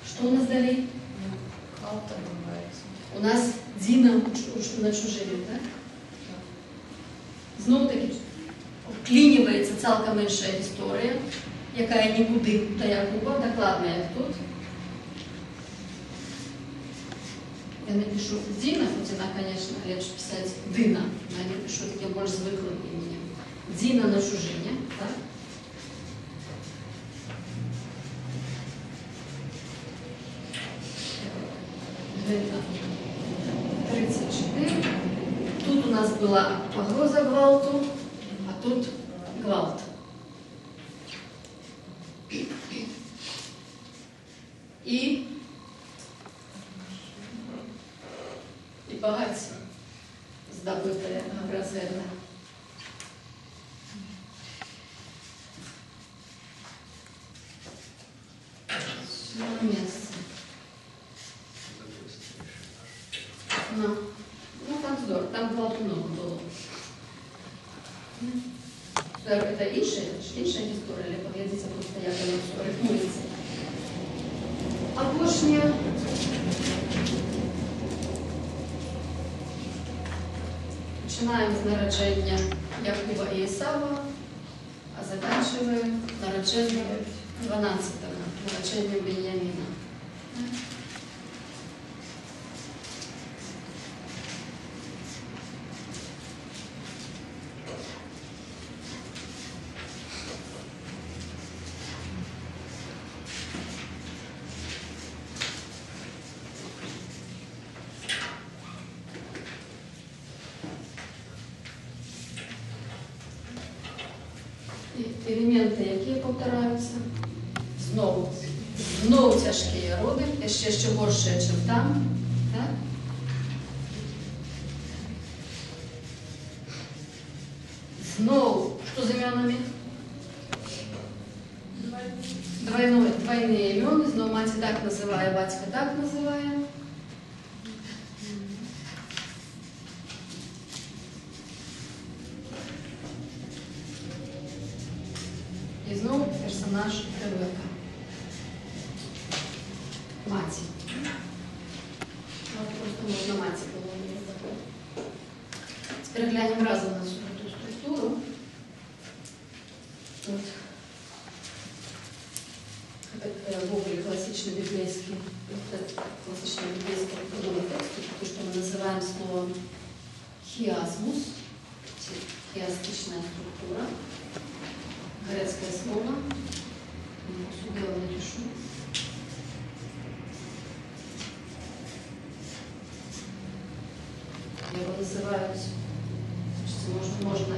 Что у нас далее? Халта бывает. У нас Діна на чужині, так? Знову таки вклінюється цілком інша історія, яка нікуди та Якуба, докладна як тут. Я напишу Діна, хоч вона, звісно, легше писати Дина, я напишу таким більш звиклим іменем. Діна на чужині, так? Дина. 34. Тут у нас была погроза гвалту, а тут гвалт. И багатство, здобытое Грозерна. Все на месте. Ну, там здорово, там гвалту много было. Это иншая история, или поглядите, просто я там все рифмується. А бошня починаємо з народження Якуба і Ісава, а закінчуємо народженням 12-го, народженням Беньяміна. Елементи, які повторяються, знову тяжкі роди, ще горше, ніж там. Так? Знову, що з іменами? Двойні імени, знову мать так називає, батько так називає. І знову персонаж Ревека. Маті. Просто можна маті було не забути. Тепер глянемо разом на всю эту структуру. Вот. Это более классичный библейский текст, то, что мы называем словом хиазмус, хиастичная структура. Грецкое слово. Сюда я напишу. Его называют, можно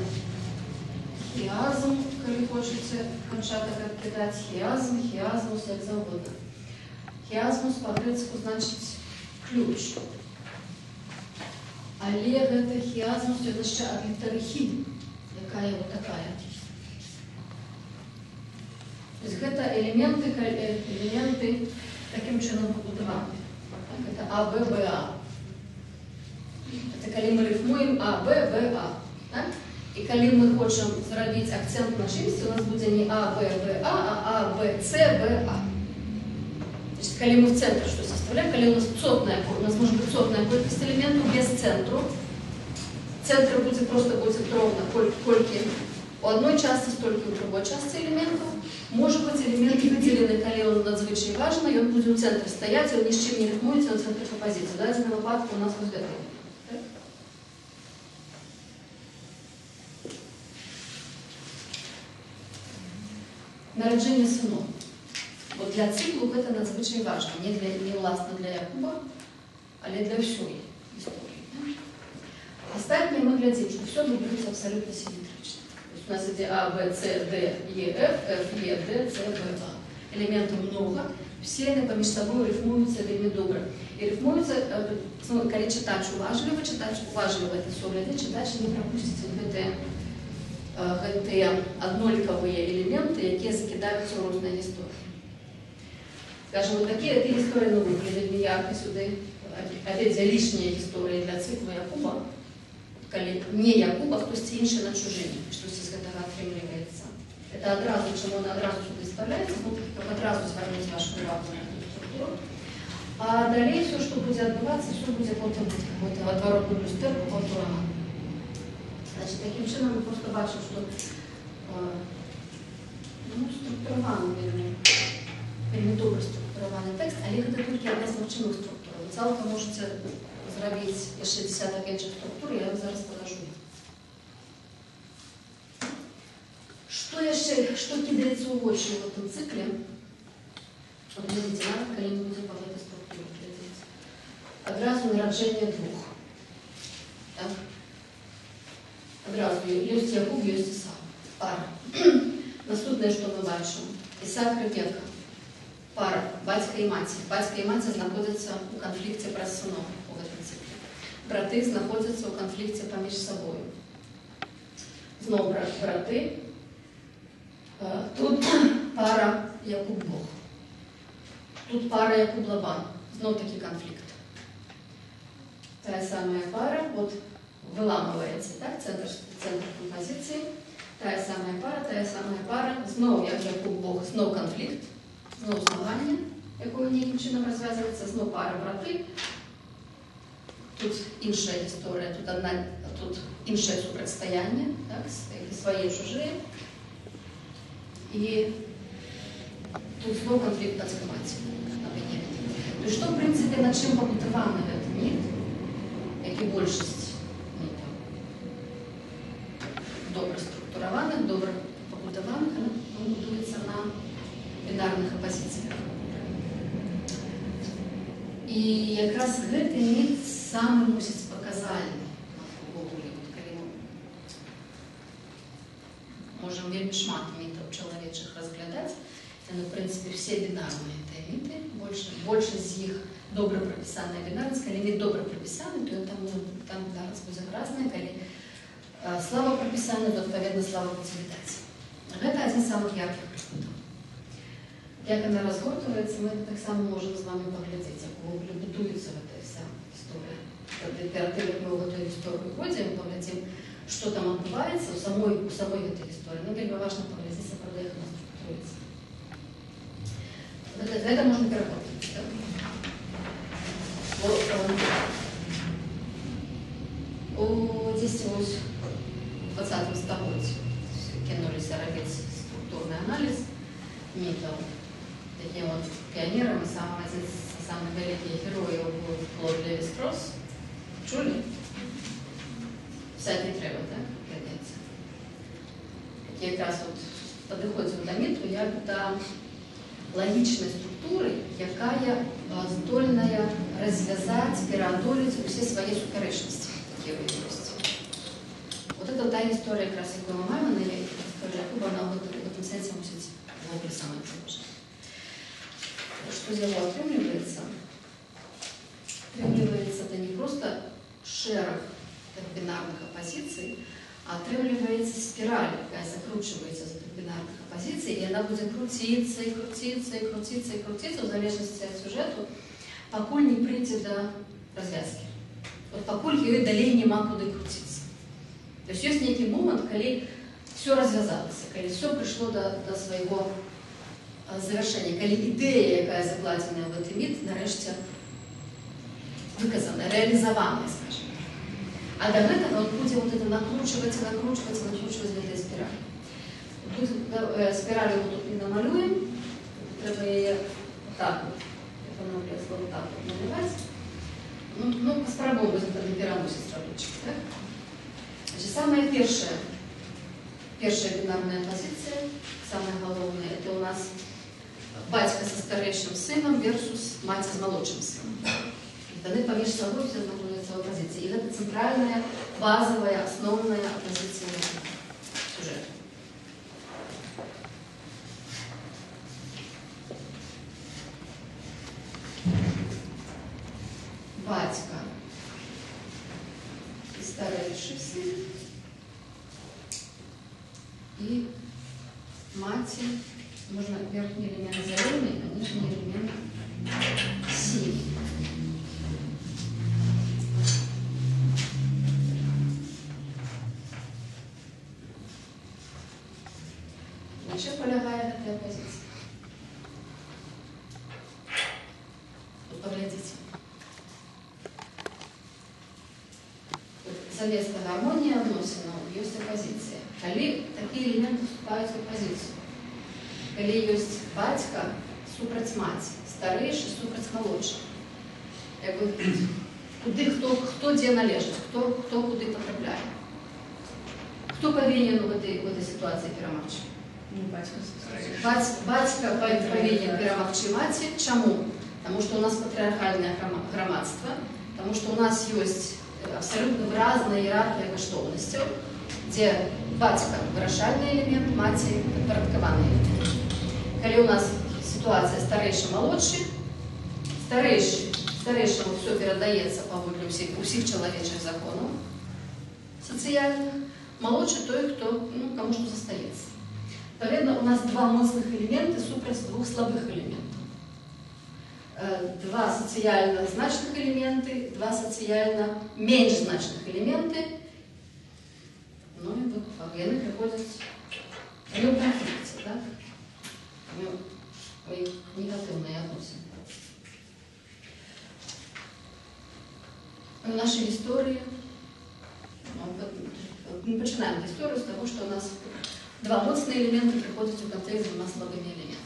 хиазм, коли хочете кончата как кидать, хиазмус, як завгодно. Хиазмус по-грецку значит ключ. Але это хиазмус, это ще от літери хі, яка його такая. То есть это элементы таким чином побудовані. Это А, Б, Б, А. Это коли мы рифмуем А, Б, Б, А. Так? И коли мы хочем зробити акцент на чимсь, у нас будет не А, Б, Б, А, А, Б, С, Б, А. Значит, коли мы в центре что составляем, коли у нас может быть цотная колькость элементов без центру, центр будет ровно, кольки у одной части, столько у другой части элементов. Может быть, элемент выделенный, коли он надзвичай важный, и он будет в центре стоять, он ни с чем не рифмуется, он в центре композиции. Да, на випадку у нас ось такий. Так? Народження синов. Вот для циклу это надзвичай важно. Не властно для Якуба, але для всей истории. Да? Астатнее мы глядим, что все дублируется абсолютно симметрично. То есть у нас эти А, Б, С, Д, Е, Ф, Е, Д, С, Б, А. Элементов много, все они поміж собою рифмуються вельми добре. І рифмуються, коли читач уважливо, це согляди, читач не пропустить гэты аднолькавыя элементы, якія закидаюцца ў розныя гісторыі. Скажем, вот такие эти истории, ну, выглядят ярко сюда. Опять же, лишняя история для цикла Якуба. Коли не Якуба, хтось інший на чужині, що з цього отримується. Это одразу, чому он одразу сюди ставляється, ну, одразу звернуть вашу увагу на эту структуру. А далі все, що буде відбуватися, все буде потім какой-то отворотний люстер по повторам. Значить, таким чином ми просто бачимо, що структурований, вельми добре структурований текст, але це тільки одна з навчених структур. Ви цілком можете зробити ще десяток інших структур, я вам зараз покажу. Что кидається у очі в этом цикле? Глядите, надо коли-нибудь по этой структуре глядеть. Одразу народжение двух. Так? Одразу есть Якуб, есть Ісав. Пара. Наступне, що ми бачимо. Ісав, Ребека. Пара. Батька і маті. Батька і маті знаходяться у конфлікті про синов у цьому циклі. Брати знаходяться у конфлікті поміж собою. Знову брати. Тут пара Якуб Бог. Тут пара Якуб Лабан. Знов таки конфликт. Та самая пара, вот выламывается, так, центр композиции. Та самая пара, знов Якуб Бог, знов конфликт, знов змагання, якою ніяким чином розв'язується, знов пара брати. Тут інша історія, тут інше супротистояння, так, свої чужі. И тут снова конфликт трансформации. То есть, что, в принципе, над чим побудований этот міт, як і більшість мітів. Добре структурованих, добре побудованих, він будується на бінарних опозиціях. І якраз гэты міт саме мусить показальний. Можем вельмі шмат мітаў чалавечых разглядаць, но, в принципе, все бинарные міты, больше з іх добра прапісаная бінарнасць. Калі міт добра прапісаны, то там зараз будзе разная, калі слава прапісана, то, адпаведна, слава будзе відаць. Гэта адзін з самых яркіх прыкладаў. Як она разгортваецца, мы таксама можем з вами паглядзець, як увогуле будуецца гэта вся гісторыя. Перад тым, як мы ў гэтую гісторыю ходзім, паглядзім, что там отбывается у самой этой истории. Но вельми важно поглядеть, правда, як она структурируется. Это можно переработать. Да? Здесь в 20-м столетии кинулись робить структурный анализ митов. Таким вот пионером и самый великий герой был Клод Леві-Строс. Чули? Всякі треба, так, глядяться. Якраз от підходимо до міту, як до логічної структури, яка здольна розв'язати, переодоліти усі свої суперечності, які ви є. Вот это та історія, якраз, яку ми маємо, історія Якуба, вона в цьому сенсі мусить бути саме також. Що з його отримлюється? Отримлюється це не просто шерох бинарных оппозиций, а отрывливается спираль, какая закручивается из этих бинарных оппозиций, и она будет крутиться, и крутиться, и крутиться, и крутиться, в зависимости от сюжета, покуль не прийти до развязки. Вот покуль ее далее нема куда крутиться. То есть есть некий момент, когда все развязалось, когда все пришло до своего завершения, когда идея, какая закладена в этот мит, нарешті выказана, реализована, скажем. А до этого вот будем вот это накручивать в этой спирали. Тут спираль вот тут не намалюем, треба ее вот так вот наливать. Ну, попробуем это не переносить рабочий. Да? Значит, самая первая бинарная позиция, самая головная, это у нас батька со старейшим сыном versus мать с молодшим сыном. Вони поміж собою все знаходяться в опозиції. І це центральне базовая, основная оппозиция сюжета. Батька и старейший сын, и мать, можно верхний элемент зеленый, а нижний элемент синий. На чому полягає ця опозиція? От поглядіть. Заместо гармонии относінаў ёсць оппозиция. Калі такие элементы вступаюць в оппозицию, калі ёсць бацька супраць маці, старэйшы супраць малодшых, як вы видите, куды хто дзе належыць, хто куды потрапляе, хто павінен в этой ситуации перамагчы? Бацька павінен перамагчы маці. Чаму? Потому что у нас патриархальное громадство, потому что у нас есть абсолютно выразная иерархия каштоўнасцяў, где батька вырашальный элемент, маці падпарадкаваны элемент. Калі у нас ситуация старэйшы-малодшы, старэйшаму все перадаецца паводле ўсіх чалавечых законаў сацыяльных, малодшы той, кому что застаецца. Відповідно, у нас два моцных элементы супраць двух слабых элементов. Два социально значных элементы, два социально меньше значных элементы. Ну и вот яны приходят не в конфликте, так? В негативные отношения. В нашей истории, мы начинаем историю с того, что у нас два моцные элементы приходят в конфликт с двумя слабыми элементами.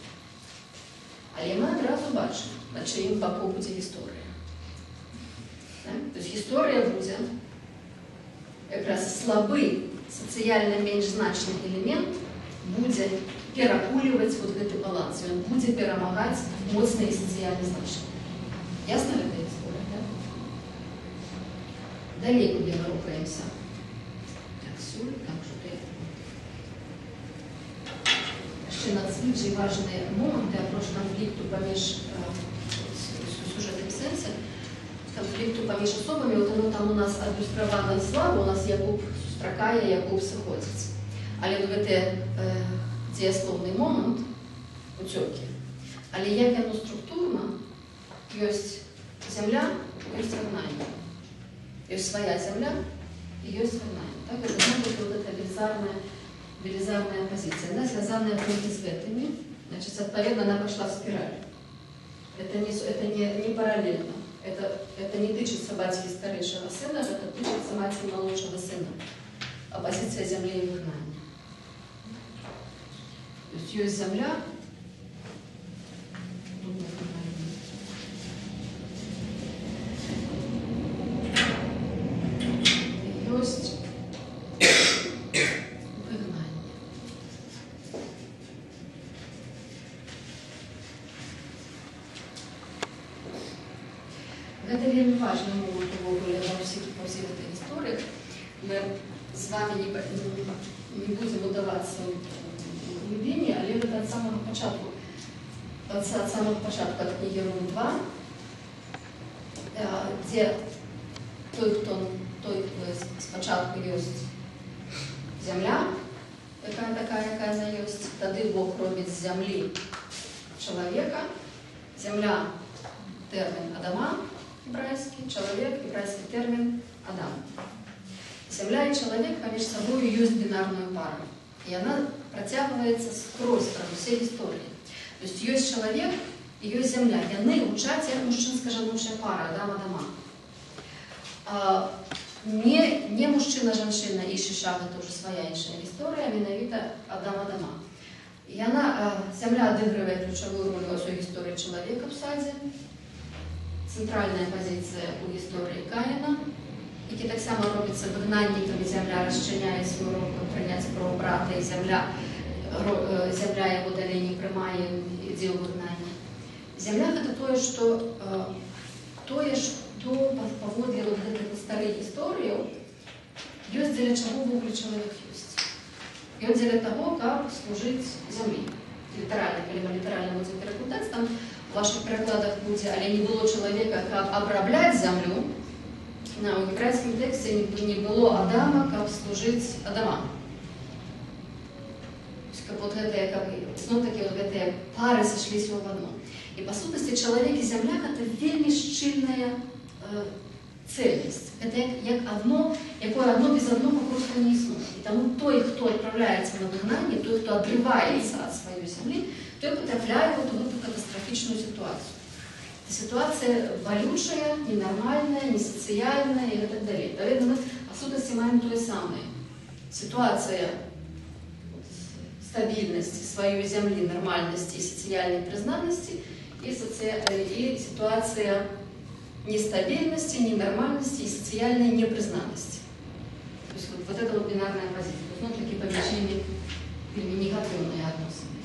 Але ми одразу бачимо, на чиїм боку буде історія. Тобто історія буде якраз слабий, соціально менш значний елемент буде перакулювати вот гэты баланс, він буде перемагати моцний і соціально значний. Ясно ли эта історія, да? Далее куди ми рухаємося? Так, сюди, так, що ти. Ще надзвичай важний момент, апроч конфлікту поміж сюжетним сенсом, конфлікту поміж особами, от воно там у нас адлюстровано слава, у нас Якуб сустракає, Якуб сиходить. Але в гэты дієсловний момент утёки. Але як яно структурно, ёсць земля, ёсць вигнання. Ёсць своя земля и ёсць вигнання. Так, это значит вот эта велизарная позиция. Она связанная только с этими, значит, соответственно, она пошла в спираль. Это не параллельно. Это не тычется батьки старейшего сына, это тычется матери молодшего сына. Оппозиция земли и выгнания. То есть есть земля, тут нет выгнания. Есть это вельмі важный момент во всех этой истории. Мы с вами не будем удаваться в глубине, але это от самого початку, от книги Рум 2, где той, кто спочатку есть земля, какая она есть, тады Бог робит с земли человека, земля — термин Адама, еврейский, человек, еврейский термин Адам. Земля и человек поміж собой есть бинарную пару. И она протягивается сквозь всей истории. То есть есть человек и есть земля. И они учат, як мужчинська-женочая пара, Адам-Адама. Не мужчина-женщина и Шишага тоже своя иншая история, а менавіта Адам-Адама. И земля отыгрывает ключевую роль во всей истории человека в саде. Центральная позиция у истории Каина, які так само робиться вигнанниками, земля розчиняє свою роль прийняття про брата, і земля його далі не приймає ідею вигнання. Земля – це тое, што паводле вот гэтай старой історії Ёсць дзеля чаго ввогуле чалавек ёсць. Ён дзеля таго, каб служыць зямлі. Літаральна, калі мы літаральна будзем перакладаць, там у вашых перакладах будзе, але не было чалавека, каб абрабляць зямлю. На гебрайскім тэксце не было Адама, каб служыць Адама. Каб вот гэтыя, каб зноў-такі вот гэтыя пары сышліся ў адно. І па сутнасці чалавек і зямля гэта вельмі шчыльная цельнасць. Гэта як адно, якое адно без адно папросту не існуе. І таму той, хто адпраўляецца на выгнанне, той, хто адрываецца ад сваёй зямлі, той патрапляе вот у гэту катастрафічную сітуацыю. Ситуация болючая, ненормальная, несоциальная и так далее. Поэтому мы, по сути, маем то же самое. Ситуация стабильности своей земли, нормальности и социальной признанности и ситуация нестабильности, ненормальности и социальной непризнанности. То есть вот это вот бинарная позиция. Ну, такие помещения негативные относины.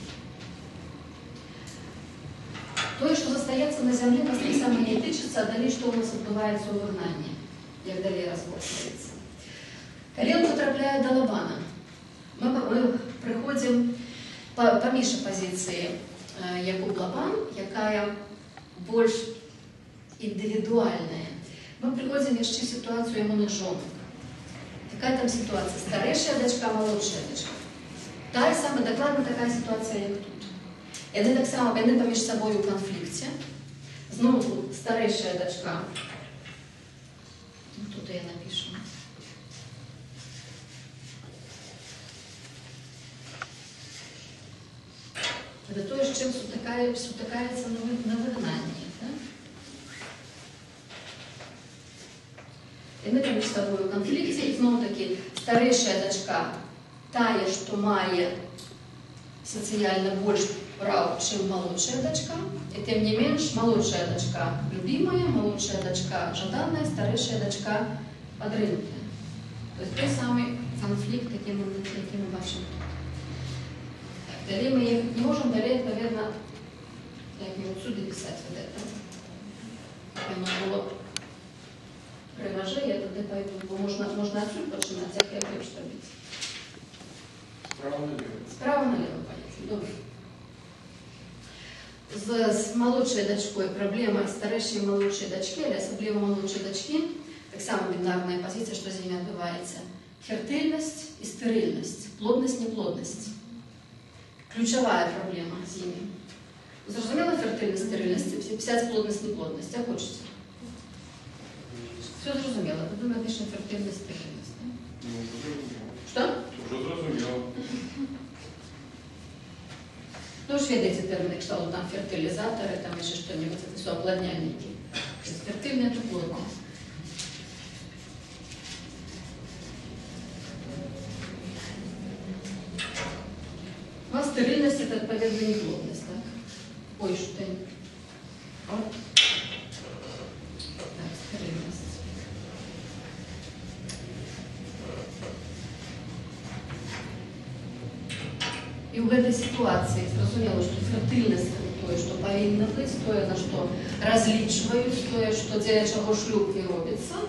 То, что застаецца на зямлі, нас таксама не тычыцца, а далей, што ў нас адбываецца ў выгнанні, як далей разгортваецца. Калі ён патрапляе да Лабана, мы прыходзім паміж пазіцыі Якуб Лабан, якая больш індывідуальная. Мы прыходзім яшчэ сітуацыю ягоных жонак. Такая там сітуацыя: старэйшая дачка, малодшая дачка. Тая самая, дакладна такая сітуацыя, як тут. Яны таксама паміж сабой у канфлікце. Зноў старэйшая дачка. Тут я напишу. Гэта тое, з чым сутыкаецца на выгнанні. Яны паміж сабой у канфлікце, і зноў-такі старэйшая дачка тая, што мае сацыяльна больш прав, чым малодшая дачка, і тым не менш малодшая дачка любімая, малодшая дачка жаданая, старэйшая дачка падрынутая. То есть той самый конфликт, які мы бачым тут. Далей мы не можем далей, наверное, як мне отсюда писать вот это. Оно было при ноже, я тогда пойду, можно отсюда починать, як я хочу робить. Справа налево. Справа налево пойти, добре. З малодшай дачкой праблема старэйшай і малодшай дачкі, але асабліва малодшай дачкі, таксама бінарная пазіцыя, што з імі адбываецца. Фертыльнасць і стэрыльнасць, плоднасць, неплоднасць. Ключавая праблема з імі. Зразумела фертыльнасць, стэрыльнасць, пісаць плоднасць, неплоднасць, а хочаце? Все зразумела, тады напішем фертыльнасць, стэрыльнасць. Што? Уже зразумела. Ну, уж ведаете термины, что там фертилизаторы, там еще что-нибудь, это все оплодняльники. Фертильная это плодность. У вас стерильность это, отповедно, не плодность, так? Ой, что-то. Вот. Так, стерильность. І ў гэтай сітуацыі зразумела, што фертыльнасць тое, што павінна быць, тое, на што разлічваюць, тое, што дзеля чаго шлюб і робіцца.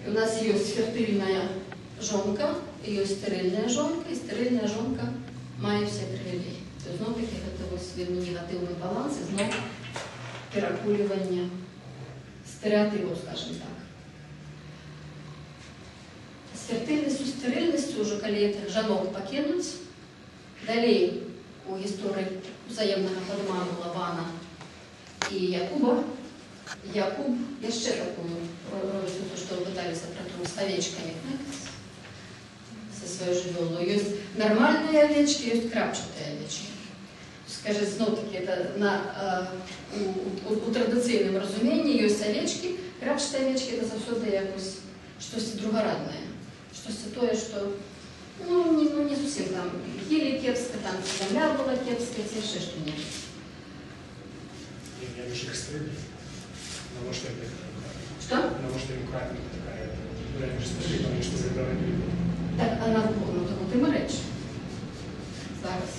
І у нас ёсць фертыльная жонка, і ёсць стэрыльная жонка, і стэрыльная жонка мае ўсе прывілеі. То есть, зноў-такі, гэта вось вельмі негатыўны баланс, і зноў перакульванне стэрэатыпаў, скажем так. З фертыльнасцю, стэрыльнасцю, ўжо калі жанок пакінуць, далей у гісторыі узаемнага падману Лабана і Якуба, Якуб яшчэ такую робіць, што вы пыталіся пра ту з авечкамі, са сваёй жывёлу. Ёсць нармальныя авечкі, ёсць крапчатыя авечкі. Скажыць, зноў-такі, у традыцыйным разуменні ёсць авечкі, крапчатыя авечкі это заўсёды якось штосьці другараднае, штосьці тое, што не зусім там елі кепска, там земля была кепская, ці яшчэ што-небудзь. Я лишь экстрим. На во что это? Что? На во что им крапинка такая? Я лишь стрим, потому что заговорили. Так, а на ну так от і ми реч. Зараз.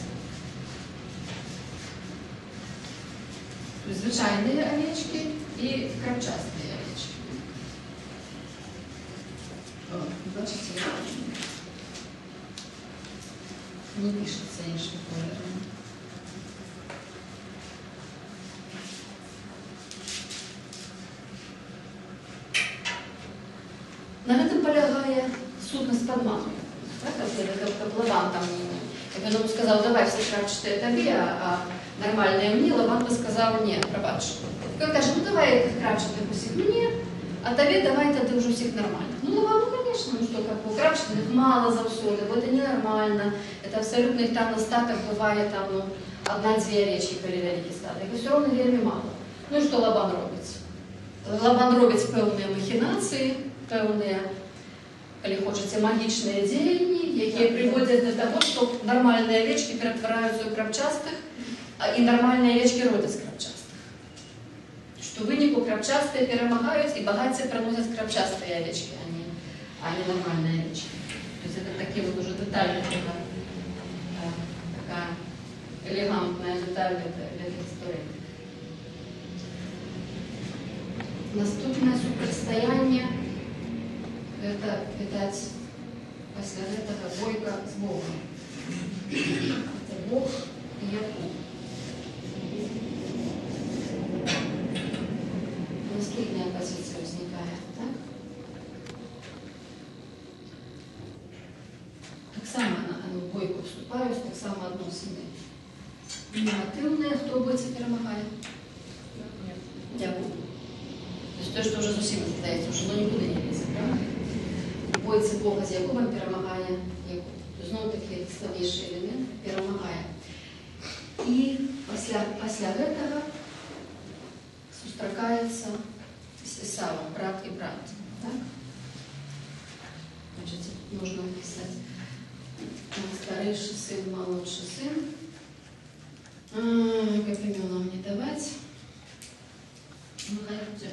Звичайні овечки і крапчасті овечки. Бачите? Не пишется іншим кольором. На гэтым полягае сутнасць падману. Так, как Лаван там, як ён сказал, давай все крапчатые табе, а нормальные мне, Лаван бы сказал, нет, пробач. Он каже, ну давай этих крапчатых усіх мне, а табе давай тогда уже всех нормально. Ну Лаван, ну конечно, ну что, как бы крапчатых мало заўсёды, это ненормально, это абсолютно их там остаток бывает там, ну, одна-две речи, коли вялікі статок, и все равно вельмі мало. Ну и что Лаван робіць? Лаван робіць пэўныя махінацыі, пэўныя, калі хочаце, магічныя дзеянні, якія прыводзяць до того, што нармальныя авечкі ператвараюцца ў крапчастых, і нармальныя авечкі родзяць крапчастых. Што ў выніку крапчастыя перамагаюць, і багацце прыносяць крапчастыя авечкі, а не нормальные авечки. То есть это такие вот уже детали, такая элегантная деталь этой истории. Наступное супрацьстаянне – это, видать, после этого бойка с Богом. Это Бог и Якуб. Наступная позиция возникает, так? Так само в бойку вступаюсь, так само адносіны негативные. Хто бойце перемагає? Якуб. То есть то, что уже зусім здається, уже нікуди не лізе, правда? Бойце Бога з Якубом перемагає Якуб. Знову таки слабіший елемент перемагає. І після этого зустракається з Ісавом, брат і брат. Так? Значит, нужно написать старейший сын, молодший сын. Как имена мне давать? Ну, хотя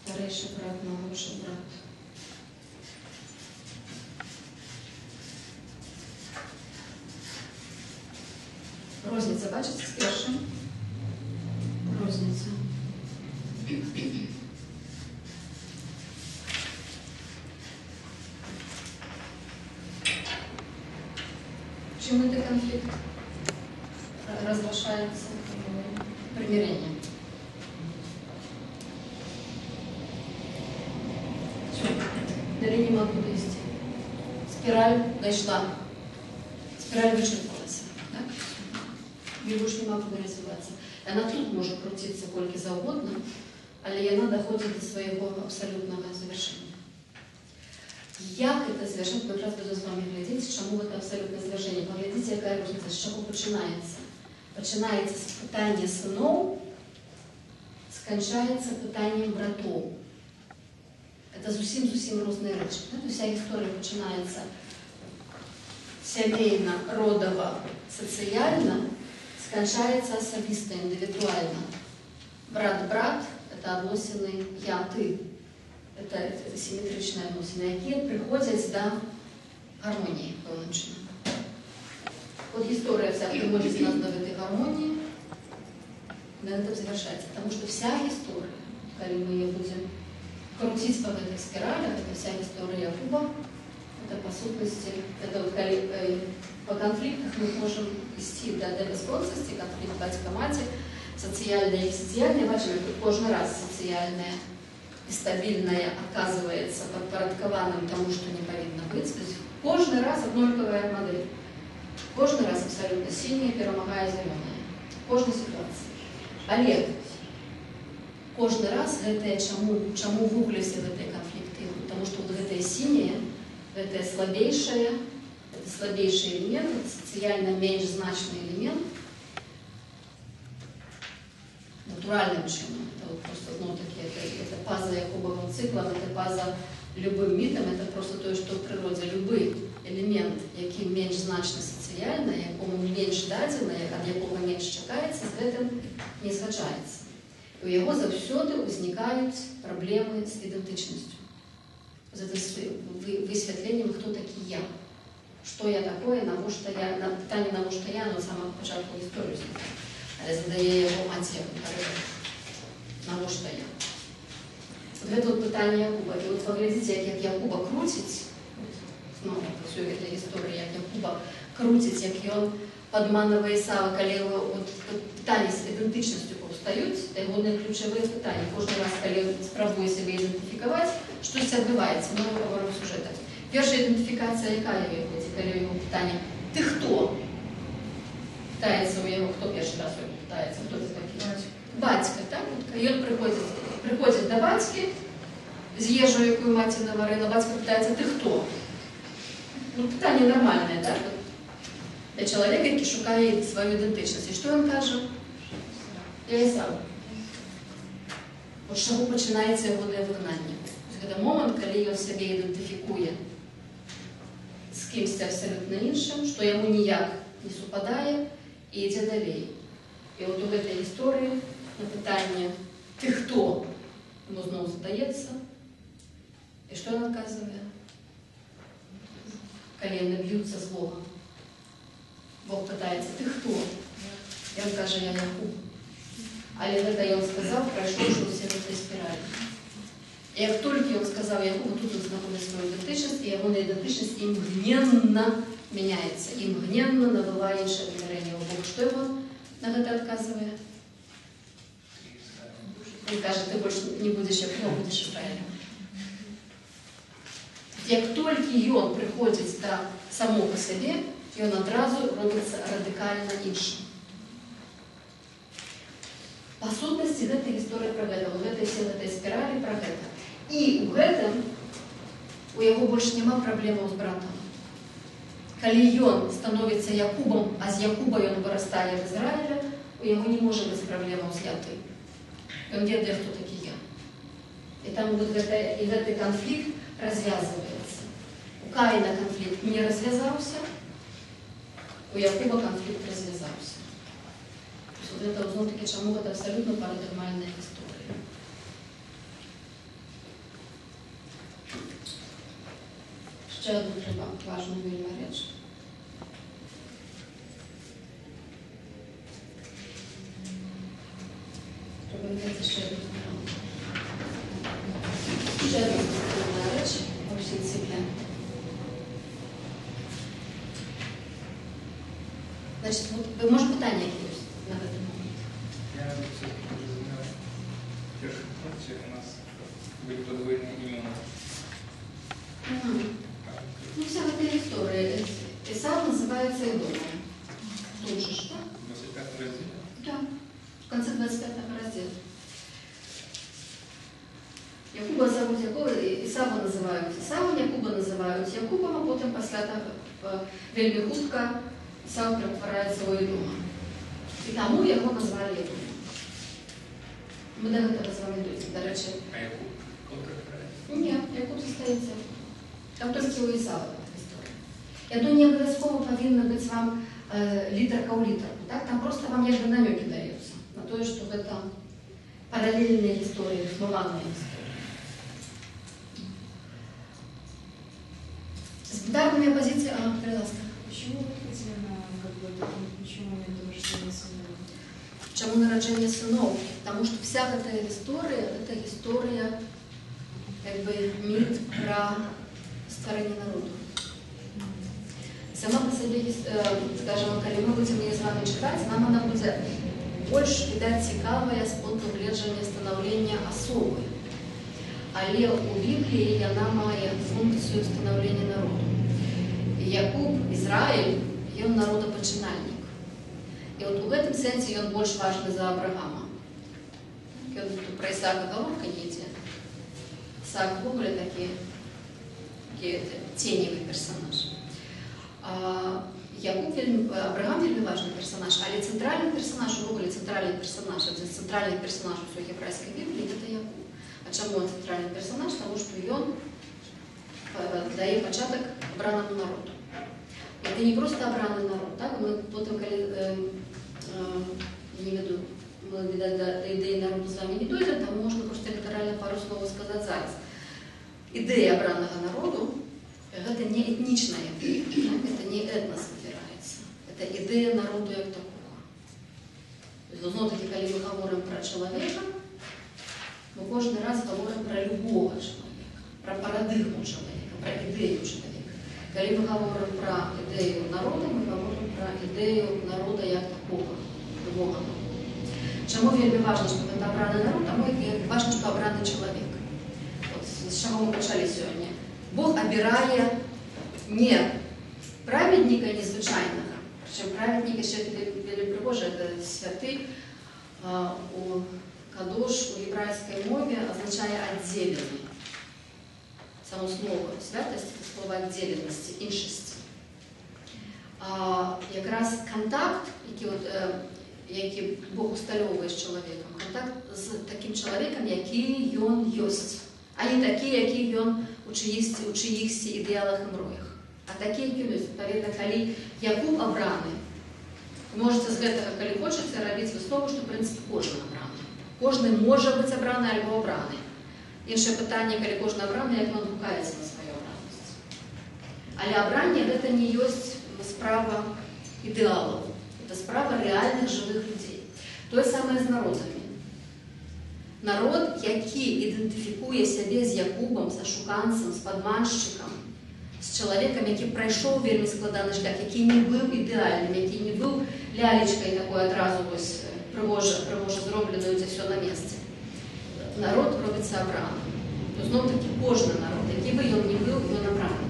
старейший брат, молодший брат. Розниця, бачите, з першим? Розниця. Чим это конфликт разрешается примирением? Все, дали не могу довести. Спираль дошла. Спираль вычерпалась. Так? Я больше не могу развиваться. Она тут может крутиться кольки завгодно, але она доходит до своего абсолютного завершения. Як це завершити, якраз буду з вами глядіти, чому це абсолютне завершення. Поглядіть, яка різниця, з чого починається. Починається з питання синов, скончається питанням братов. Це зовсім різні речі. Тобто вся історія починається сімейно, родово, соціально, скончається особисто, індивідуально. Брат-брат – це відносини я-ти. Это симметричные отношения, які приходять до гармонії певним чином. От історія вся приводить нас до этой гармонии, на этом завершается. Потому что вся история, когда мы ее будем крутить по этой спирали, это вся история Якуба, это по сутности, это вот по конфликтах мы можем вести до бесконцности, конфликт батька-мати, социальное и экзистенциальное, бачимо, кожен раз социальное и стабильное оказывается подпорядкованным тому, что не повинно быть. То есть кожный раз однольковая модель. Кожный раз абсолютно синяя, перемагая зеленая. Кожной ситуации. Але кожный раз это чему вуглися в этой конфликте? Потому что вот это синее, это слабейший элемент, это социально меньше значный элемент. Натуральным чином. Это вот просто, ну, такие, это паза Якубовым циклом, это паза любым митом, это просто то, что в природе любой элемент, який менш значно соціально, якому менш дадено, від якого менш чекається, з цим не згаджається. І у його завсюди виникають проблеми з ідентичністю. З висвітленням, хто такий я. Що я такое, навошта я, на питання навошта я, на самого початку історію знає. Але задає його мать, навошта я. Вот это вот пытание Якуба. И вот поглядите, как Якуба крутить, ну, всю эту историю, как Якуба крутить, как он подманывая Исава, коли его вот питание с идентичностью повстают, это его ключевые питания. Каждый раз, коли спробує себе идентификовать, что здесь отбывается, новый поворот сюжета. Первая идентификация яка є, коли його питання «Ти хто?» Питається у його, хто перший раз його питається, хто це такий? Батька, так? І він приходить до батьки з їжею, яку мати наварила, батька питається «Ти хто?» Ну, питання нормальне, так? Для чоловіка, який шукає свою ідентичність. І що він каже? Я Ісав. От з чого починається його вигнання. Це момент, коли він себе ідентифікує з кимось абсолютно іншим, що йому ніяк не супадає, і йде далі. І от у цій історії на питання «Ти хто?» йому знову задається. І що він відказує? Коли вони б'ються з Богом. Бог питається «Ти хто?» І він каже «Я Якуб». Але це він сказав, пройшовши всі ці спіралі. І як тільки він сказав Якубу, тут він знаходить свою ідентичність, і його ідентичність імгненно міняється. Імгненно набуває інше вимірення. Бог що його на це відказує? Він каже, ти більше не будеш Якубом, а будеш Ізраїлем. Як тільки він приходить до само по собі, він одразу робиться радикально іншим. По сутности, это история про это. Вот в этой всей этой спирали про это. И у этого у его больше нема проблем с братом. Коли он становится Якубом, а с Якуба он вырастает в Израиле, у него не может быть проблем с Ятой. Он где кто такие я. И там вот этот конфликт развязывается. У Каина конфликт не развязался, у Якуба конфликт развязался. Вот это знову-таки, чому це абсолютно парадигмальна історія. Ще одну треба важну вельми річ. Треба віддати ще одну програму. Ще одна важна річ у всій циклі. Значить, ви може питання якісь на цей момент? Я все-таки разумею, в первом пункте у нас были подвойные имена. Ну, вся эта история. Исав называется Эдомом. Тут же, что? В 25 разделе? Да, в конце 25 раздела. Якуба зовут Якова, Исава называют Исавом, Якуба называют Якубом, а потом после вельми хутко Исав перетворяется в Эдома. И тому его назвали Эдомом. Мы до этого с вами дойдем, до речі. А Якуб? Как правильно? Ні, Якуб зостається. Там тільки у Ісава історія. Я думаю, не обов'язково повинна бути вам літерка у літерку. Так? Там просто вам якби намеки даються на те, що це паралельна історія, рифмованна історія. З бинарными оппозициями... Пожалуйста. Почему именно почему момент рождения сына? Чому народження синов? Тому що вся эта історія как бы міт про створення народу. Сама по собі, скажімо, коли ми будемо її з вами читати, нам вона буде більш, видать, цікавая з пункту гледження становлення особи. Але у Біблії вона має функцію становлення народу. І Якуб, Ізраїль, він народопочинальник. І от у гэтым сенсе ён больш важны за Авраама. Ён тут про Ісаака гаворка не ідзе. Ісаак увогуле такі теневый персонаж. Авраам вельмі важны персонаж, але центральный персонаж, увогуле центральный персонаж, адзін з центральных персонажаў усёй гебрайскай Бібліі, это Якуб. А чаму он центральный персонаж? Тому што ён дае пачатак абранаму народу. Это не просто обранный народ, так? Мы потом, когда, не веду, мы, видать, до идеи народа с вами не дойдем, там можно просто литерально пару слов сказать зараз. Идея обранного народу – это не этничная идея, это не этнос опирается, это идея народу как такого. То есть, таки, когда мы говорим про человека, мы кожны раз говорим про любого человека, про парадигму человека, про идею человека. Когда мы говорим про идею народа, мы говорим про идею народа как такого, любого народа. Чому вельми важно, щоб це обраний народ, а важно, що обраний чоловік. От з чого ми почали сьогодні. Бог обирає не праведника незвичайного, причому праведник, ще вельми пригоже, це святий, у кадош, у єврейській мові означає «отділений». Само слово «святость» – це слово «отділеності», «іншості». Якраз контакт, який Бог устальовує з чоловіком, контакт з таким чоловіком, який він є, а не такий, який він у чиїхсь ідеалах і мроях. А такі, які він є. Відповідно, коли Якуб обраний, можете з цього, коли хочеться, робити висновку, що, в принципі, кожен обраний. Кожен може бути обраний або обраний. Інше питання, коли кожен обраний, як він гукається на свою обраність. Але обрання – це не є справа ідеалів. Это справа реальных живых людей. То же самое з народами. Народ, який ідентифікує себе з Якубом, з Ашуканцем, з подманщиком, з чоловіком, який пройшов вельми складаний шлях, який не був ідеальним, який не був лялечкою такою одразу привоже зробленою, де все на місці. Народ робиться обраним. То знов-таки кожен народ, який би він не був, він обраний.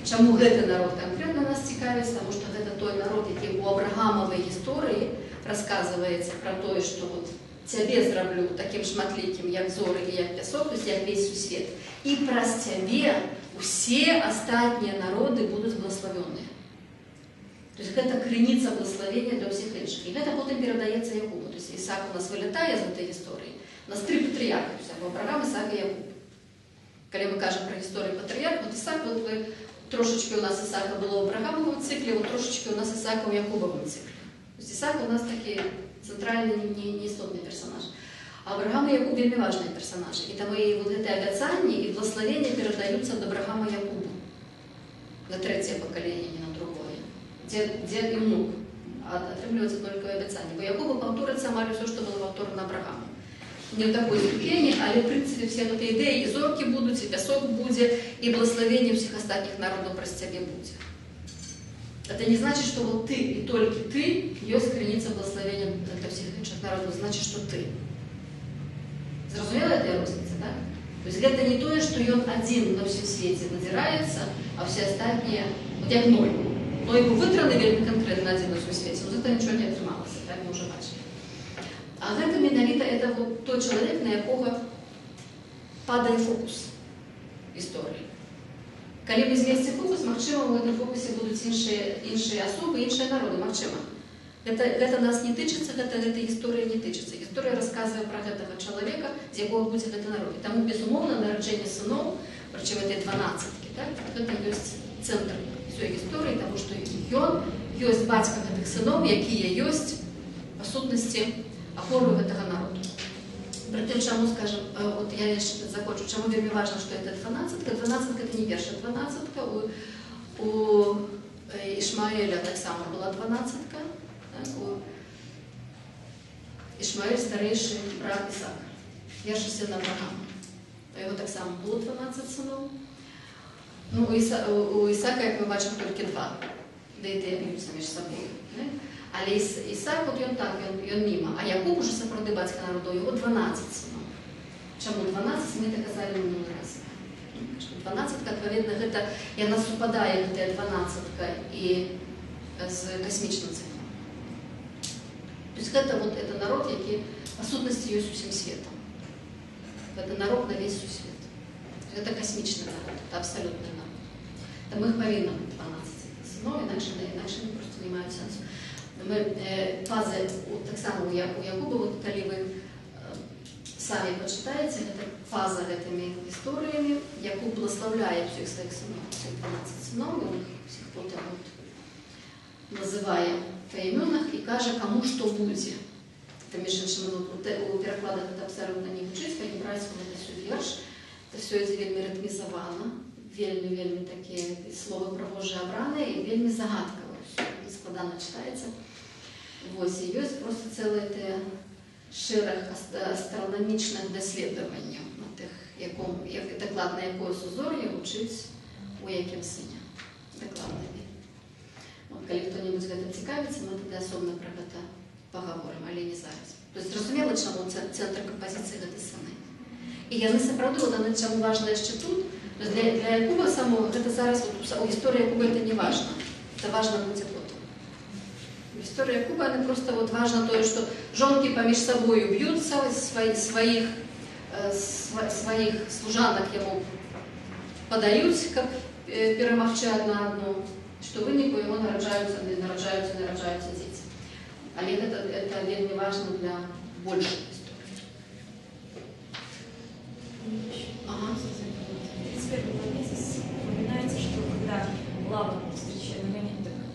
Чому гэты народ конкретно нас цікавить? Тому що гэта той народ, який у Авраамовой історії розказується про те, що от тебе зроблю таким шматликим, як зори і як пісок, тобто як весь світ. І праз тебе усі остальні народи будуть благословені. Тобто гэта криниця благословення для всіх інших. І гэта потім передається Якубу. Тобто Ісак у нас вилітає з цієї історії. У нас 3 патріархи, Авраам, Ісак і Якуб. Коли ми кажемо про історію патріархів, от Ісак, от ви трошечки у нас Исаака было в Авраамовом цикле, вот трошечки у нас Исаака в Якубовом цикле. То есть Исаак у нас такие центральные, неистотные персонажи. А Авраам и Якуб вельми важные персонажи. И там и вот это обещание, и благословения передаются от Авраама и Якуба. На 3-е поколение, не на другое. Дед и внук. А отрывливается только обещание. По Якубу повторится мало все, что было повторно Аврааму. Не в такой ступени, але в принципе все эти идеи, и зорки будут, и песок будет, и благословение всех остальных народов про тебя будет. Это не значит, что вот ты и только ты есть криниця благословения для всех інших народов, значит, что ты. Зрозумела эта разница, да? То есть это не то, что он один на всем свете надирается, а все остальные, вот як Ной. Ной был вытранный вельми конкретно один на всем свете, но зато ничего не отрималося, так мы уже бачили. А гэта менавіта это вот той чоловік, на якого падає фокус історії. Коли ми зместе фокус, магчыма, у этом фокусе будуть інші особи, інші народи, магчыма. Гэта нас не тычыцца, гэта історія не тычыцца. Історія розказує про гэтага чоловіка, з якого буде гэты народ. І тому, безумовно, народження синов, причем это 12-ки, так? Гэта ёсць центр всей історії, тому що ён ёсць бацька гэтых сынов, якія ёсць, по сутнасці, опорою гэтага народу. Притым, чаму, скажем, вот я яшчэ закончу, чаму вельмі важно, што это 12-ка. 12-ка это не першая 12-ка. У Ишмаэля таксама была 12-ка. Так? Ишмаэль старейший брат Исаака, перший сын Авраама. У яго таксама было 12 сыноў. Ну, у Исаака, як мы бачимо, толькі 2. Да і те б'юцца між сабою. Але Исаак, вот он так, он мимо. А Якуб уже сапраўды бацька народу, его 12 сынов. Чаму 12, мы это казали минулый раз. 12-ка, адпаведна, гэта, яна супадае, гэтая 12-ка, і з касмічным циклом. То есть гэта вот это народ, які, по сутнасці, ёсць усім светом. Это народ на весь свет. Это касмічны народ, это абсолютный народ. Там их павінна быць 12 сыноў, иначе они просто не маюць сенсу. Мы фазы, так само у Якуба, вот, коли вы сами почитаете, это фаза этими историями, Якуб благословляет всех своих сынов, всех 12 сынов, он их всех потом вот, называя по именах и каже, кому что будет. Это, между прочим, у перекладах это абсолютно не учить, как брать это все верш, это все это вельми ритмизовано, вельми такие слова про Божие обраны и вельми загадково все, складно читается. Ось, і ось просто ціле те ширых астрономічних досліджень на тих, як докладно якое сузор'я учить у якім сыне. Докладно. Вот, калі хто-нибудь гэтым цікавіцца, мы тогда особенно про гэта поговорим, але не зараз. То есть, зразумела, чаму цэнтр кампазіцыі гэтай сыны. І яны сапраўды, вот яны чаму важна яшчэ тут. То есть для Якуба самого, гэта зараз, вот, у гісторыі Якуба это не важно. Это важно будзе потом. В истории Якуба это просто вот важно то, что жонки помеж собой бьются, своих служанок ему подают, как перемагчы одна одну, что в выніку его нараджаются дети. Але это вельмі важно для большей истории. Ага. В 31 главе упоминается, что когда Лаван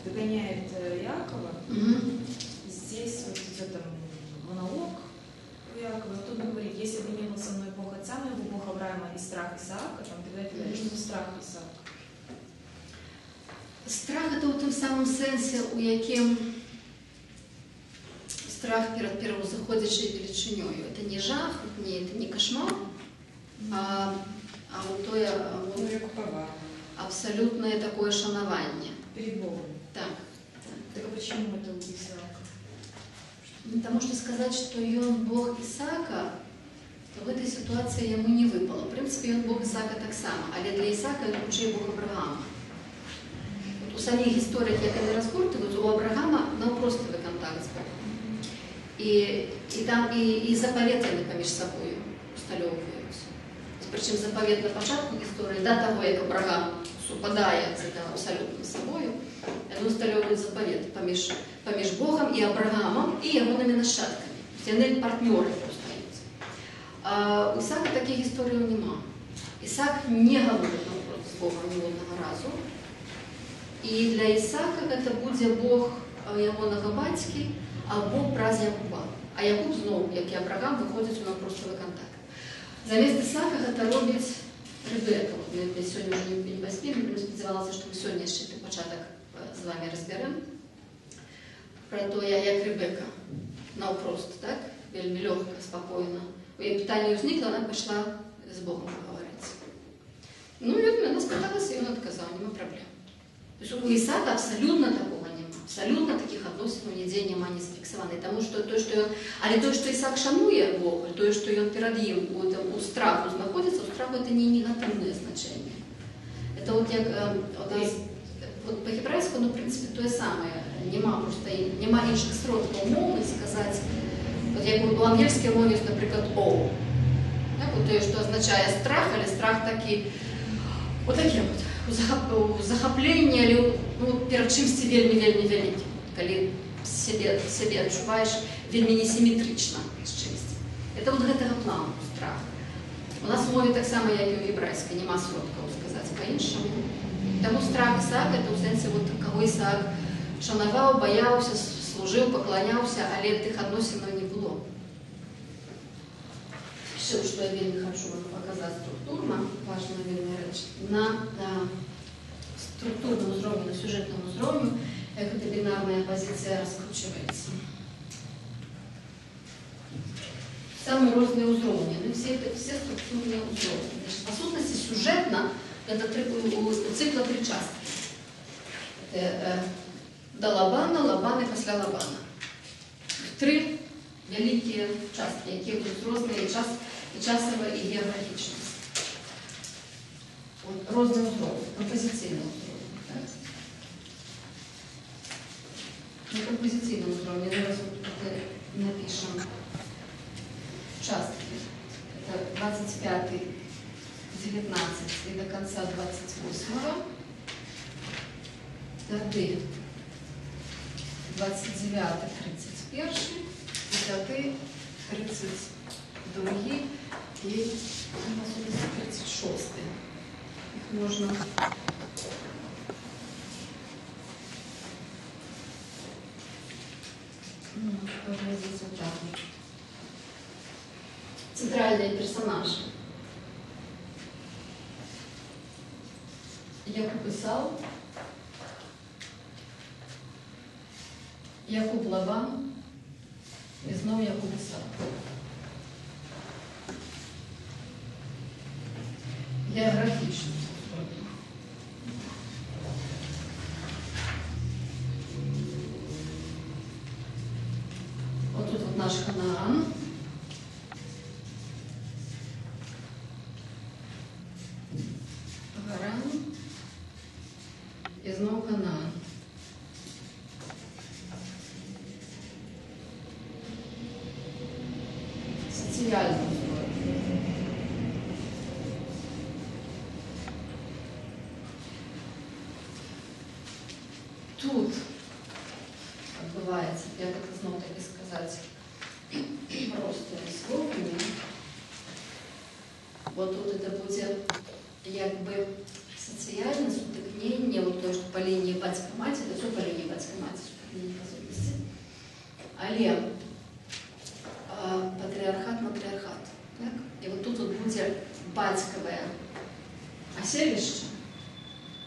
догоняет Якова, здесь вот идет там монолог у Якова, тут он говорит: если бы не был со мной Бог отца моего, Бог Авраама и страх Исаака, там тогда что страх Исаака? Страх это у тым самым сэнсе, у якім страх перед первозаходящей величинёю. Это не жах, это не кошмар, а вот то абсолютное такое шанование. Перед Богом. Так. Так а почему это у Исаака? Потому что сказать, что он Бог Исаака, то в этой ситуации ему не выпало. В принципе, он Бог Исаака так само, але для Исаака он уже Бог Авраама. Вот у самих историй, як они разгортывают, у Авраама навпростовый контакт с Богом. И там и заповеты они помеж собой усталёвываются. Причем заповед на початку истории, до того, как Авраам супадает с этим абсолютно собою, он усталёвывает заповед помеж Богом и Авраамом и его нащадками. То есть они партнеры остаются. А у Исаака таких историй нема. Исаак не говорит напротив с Богом ни одного разу. И для Исаака это будет Бог ягоного батьки, а Бог праз Якуба. А Якуб знову, як і Авраам, виходить у навпростовий контакт. Замест Исаака это робить Ребека. Мы сегодня уже не поспели, мы сподівалися, що ми сьогодні ще початок з вами розберемо. Про то, як Ребека навпрост, так? Вельми легко, спокойно. У її питання возникло, вона пішла з Богом поговорити. Ну и она спыталась, и он отказал, нема проблем. То есть у Исаака абсолютно такого нема. Абсолютно таких относин у нигде нема не зафиксовано. Тому що то, що Исаак шанує Бога, то, що він перед ним у страху знаходиться, у страху это не негативное значение. Это вот як у нас вот по-хебрайську, ну, в принципе, то же самое. Нема інших сродків мови сказати. От як у ангельській мові, наприклад, «оу». Так, вот то, що означає страх, але страх такий, вот таке вот, захоплення, или, ну, перед чимсь вельми великим, коли себе відчуваєш вельми несимметрично з чимось. Это вот гэтага плану страх. У нас в мові так само, як і у єврейській, нема сродків сказати по-іншому. Тому страх Исаака, это в сенсі, вот, кого Исаак шанував, боявся, служив, поклонявся, але тих відносин не було. Ще, що я вельми хочу вам показати структурно, важна вельми реч, на структурному зровні, на сюжетному зровні, як эта бинарная позиция раскручивается. Самые разные узровни, ну, все структурные узровни. Значит, по сутности, сюжетно, это у цикла три части. Это до Лабана, Лабан и после Лабана. Три великие частки, які будуть розні і часово, і географічно. Розні узровні, композиційні узровні. Так? На композиційному узровні зараз напишемо частки. Это 25, 19 и до конца 28-го. Даты 29, 31, и даты 32 и 36. Их можно выразить вот так вот. Центральные персонажи. Якуб Исав, Якуб Лабан, І знову як описав. Географічно. Отут от наш Ханаан. Гаран. І знову Ханаан. Соціальна зброя. Тут відбувається, як це знову таки сказати, просто рисковання. Бо тут це буде якби соціальне сутикнення, от то, що по лінії батька-маті, це все по лінії батька-маті, по лінії посудності. Але патріархат. Так? І от тут от буде батькове оселище,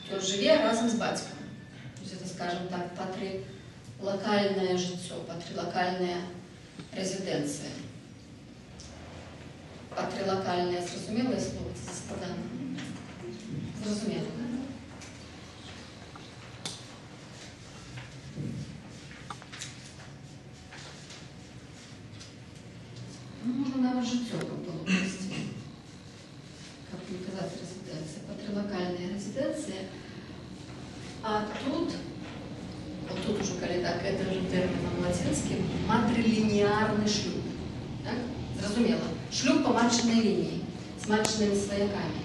то живе разом з батьком. То есть это, скажем так, патрилокальное жилье, патрилокальная резиденция. Патрилокальное, зрозуміле слово, це складано? Зрозуміло, так? Ну, можно навіть життя було ввести. Как не казати резиденція? Патрилокальная резиденция. А тут, вот тут уже, коли так, это же термином латинским, матрилиниарный шлюб. Так? Зрозуміло. Шлюб по матчинной линии, с матчинными свояками.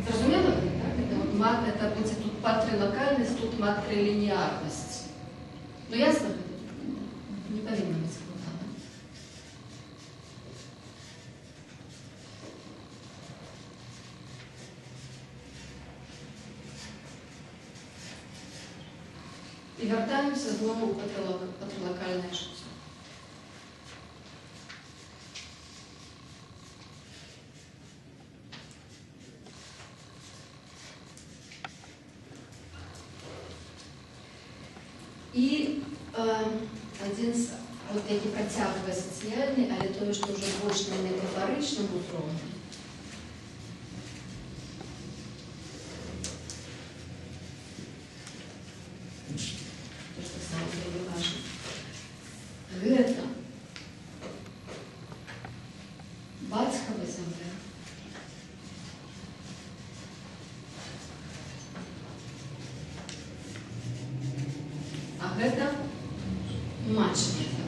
Зрозуміло? Так? Это будет тут патрилокальность, тут матрилиниарность. Ну ясно? Не повинно быть складно. І вертаємося знову в патрилокальне життя. І один з от які працягвае сацыяльны, але тое, што ўжо больш на метафарычным узроўні. То, што самае вельмі важна. Гэта бацькава зямля. А гэта матчная земля.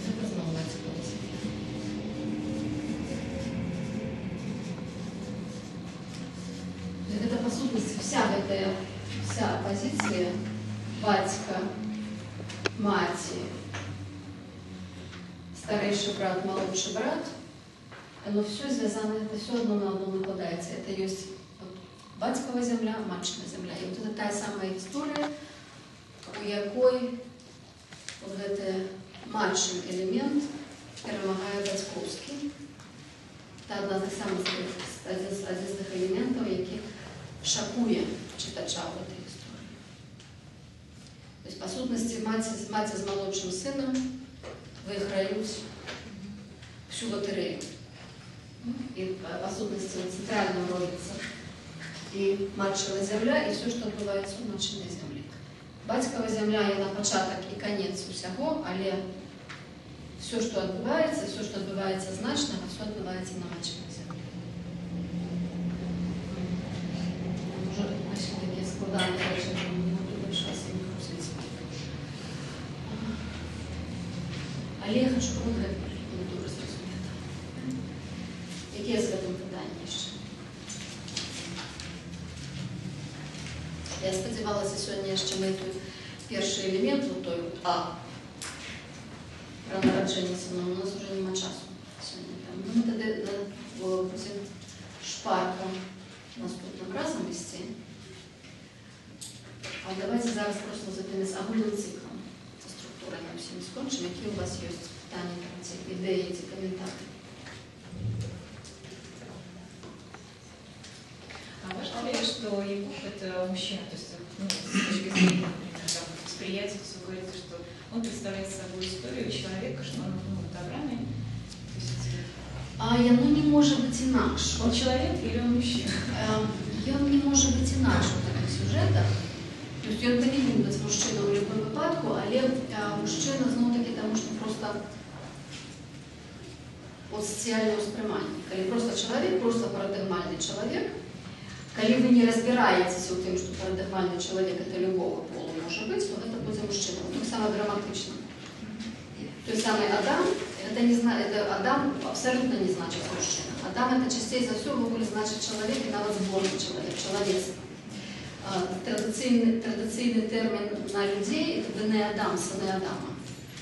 Это знову бацькава земля. Это по сутности вся позиция батька, маці, старейший брат, молодший брат, оно все звязано, это все одно на одно накладається. Это есть вот, батькова земля, матчина земля. И вот это та самая история, у якой вот этот матчин элемент перемагає батьковський. Це одна з самих один з тих елементів, який шокує читача в этой історії. Тобто, по сутності, мать з молодшим сином виграють всю лотерею. И по сутности центральным робится и матчина земля, и все, что отбывається у матчиной землі. Батькова земля є на початок і конець усього, але все, що відбувається значного, все відбувається на матчиной землі. Уже начали такі складання речі, не буду більше вас не крутити. Але я хочу говорити, не дуже зрозуміти. Які з цим питання ще? Я сподівалася сьогодні, що ми тут перший елемент, вот той вот А, про народження сина, у нас вже нема часу сьогодні. Ну, ми тоді будемо шпарком наступним разом вести. А давайте зараз просто за тим агульним циклом, за структурою ми всім скончимо. Які у вас є питання, ці ідеї, ці коментарі? что Яков – это мужчина, то есть ну, с точки зрения, например, там, восприятия, все говорится, что он представляет собой историю человека, что он ну, в Аврааме. Яно не може бути інакше. Он человек или он мужчина? Ён не може бути інакше в таких сюжетах. Тобто ён повинен бути мужчиною у будь-якому випадку, але мужчина знову-таки, тому що просто от соціальне сприймання. Коли просто чоловік, просто парадигмальний чоловік, коли ви не розбираєтеся у тим, що парадигмальний чоловік – це любого полу може бути, то це буде мужчина. Так само граматично. Той самый Адам, это Адам абсолютно не значит мужчина. Адам это частей за все в ogóle значит человек и навіть зборний человек, человечество. Традиційний термін на людей – это не Адам, сыны Адама.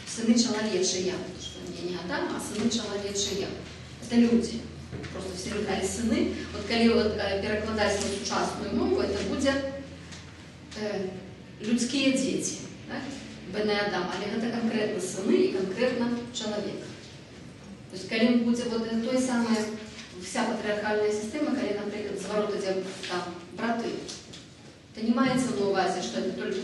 Сыны человечия, потому что они не Адам, а сыны человечия. Это люди. Просто все сказали сыны. Вот когда перекладать на сучасную мову, это будет людские дети. Так? Бене Адам, але это конкретно сыны и конкретно человек. То есть, когда будет вот той самой, вся патриархальная система, когда, например, зворот идет там браты, это не мається на увазі, что это только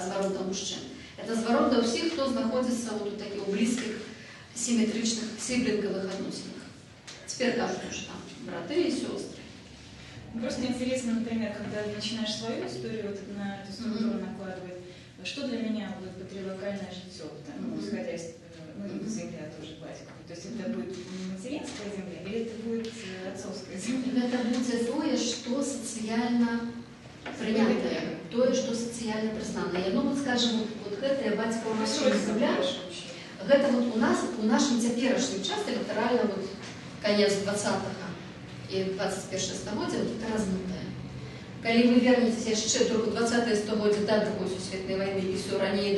зворот до мужчин. Это зворот до всех, кто находится вот у таких близких, симметричных, сиблинговых отношениях. Теперь кажут, что там браты и сестры. Просто интересно, например, когда начинаешь свою историю вот на эту структуру накладывать, что для меня будет патриархальное житье, ну, исходя из земля тоже батька. То есть это будет материнская земля или это будет отцовская земля? Это будет то, что социально принятое, то, что социально признанное. Ну вот скажем, вот это батька у нас земля, это вот у нас, у нашем теперешнем часто литерально вот конец 20-го и 21 столетия вот это размытое. Когда вы вернетесь еще только 20-е столетие до Другой Всесвітньої войны и все ранее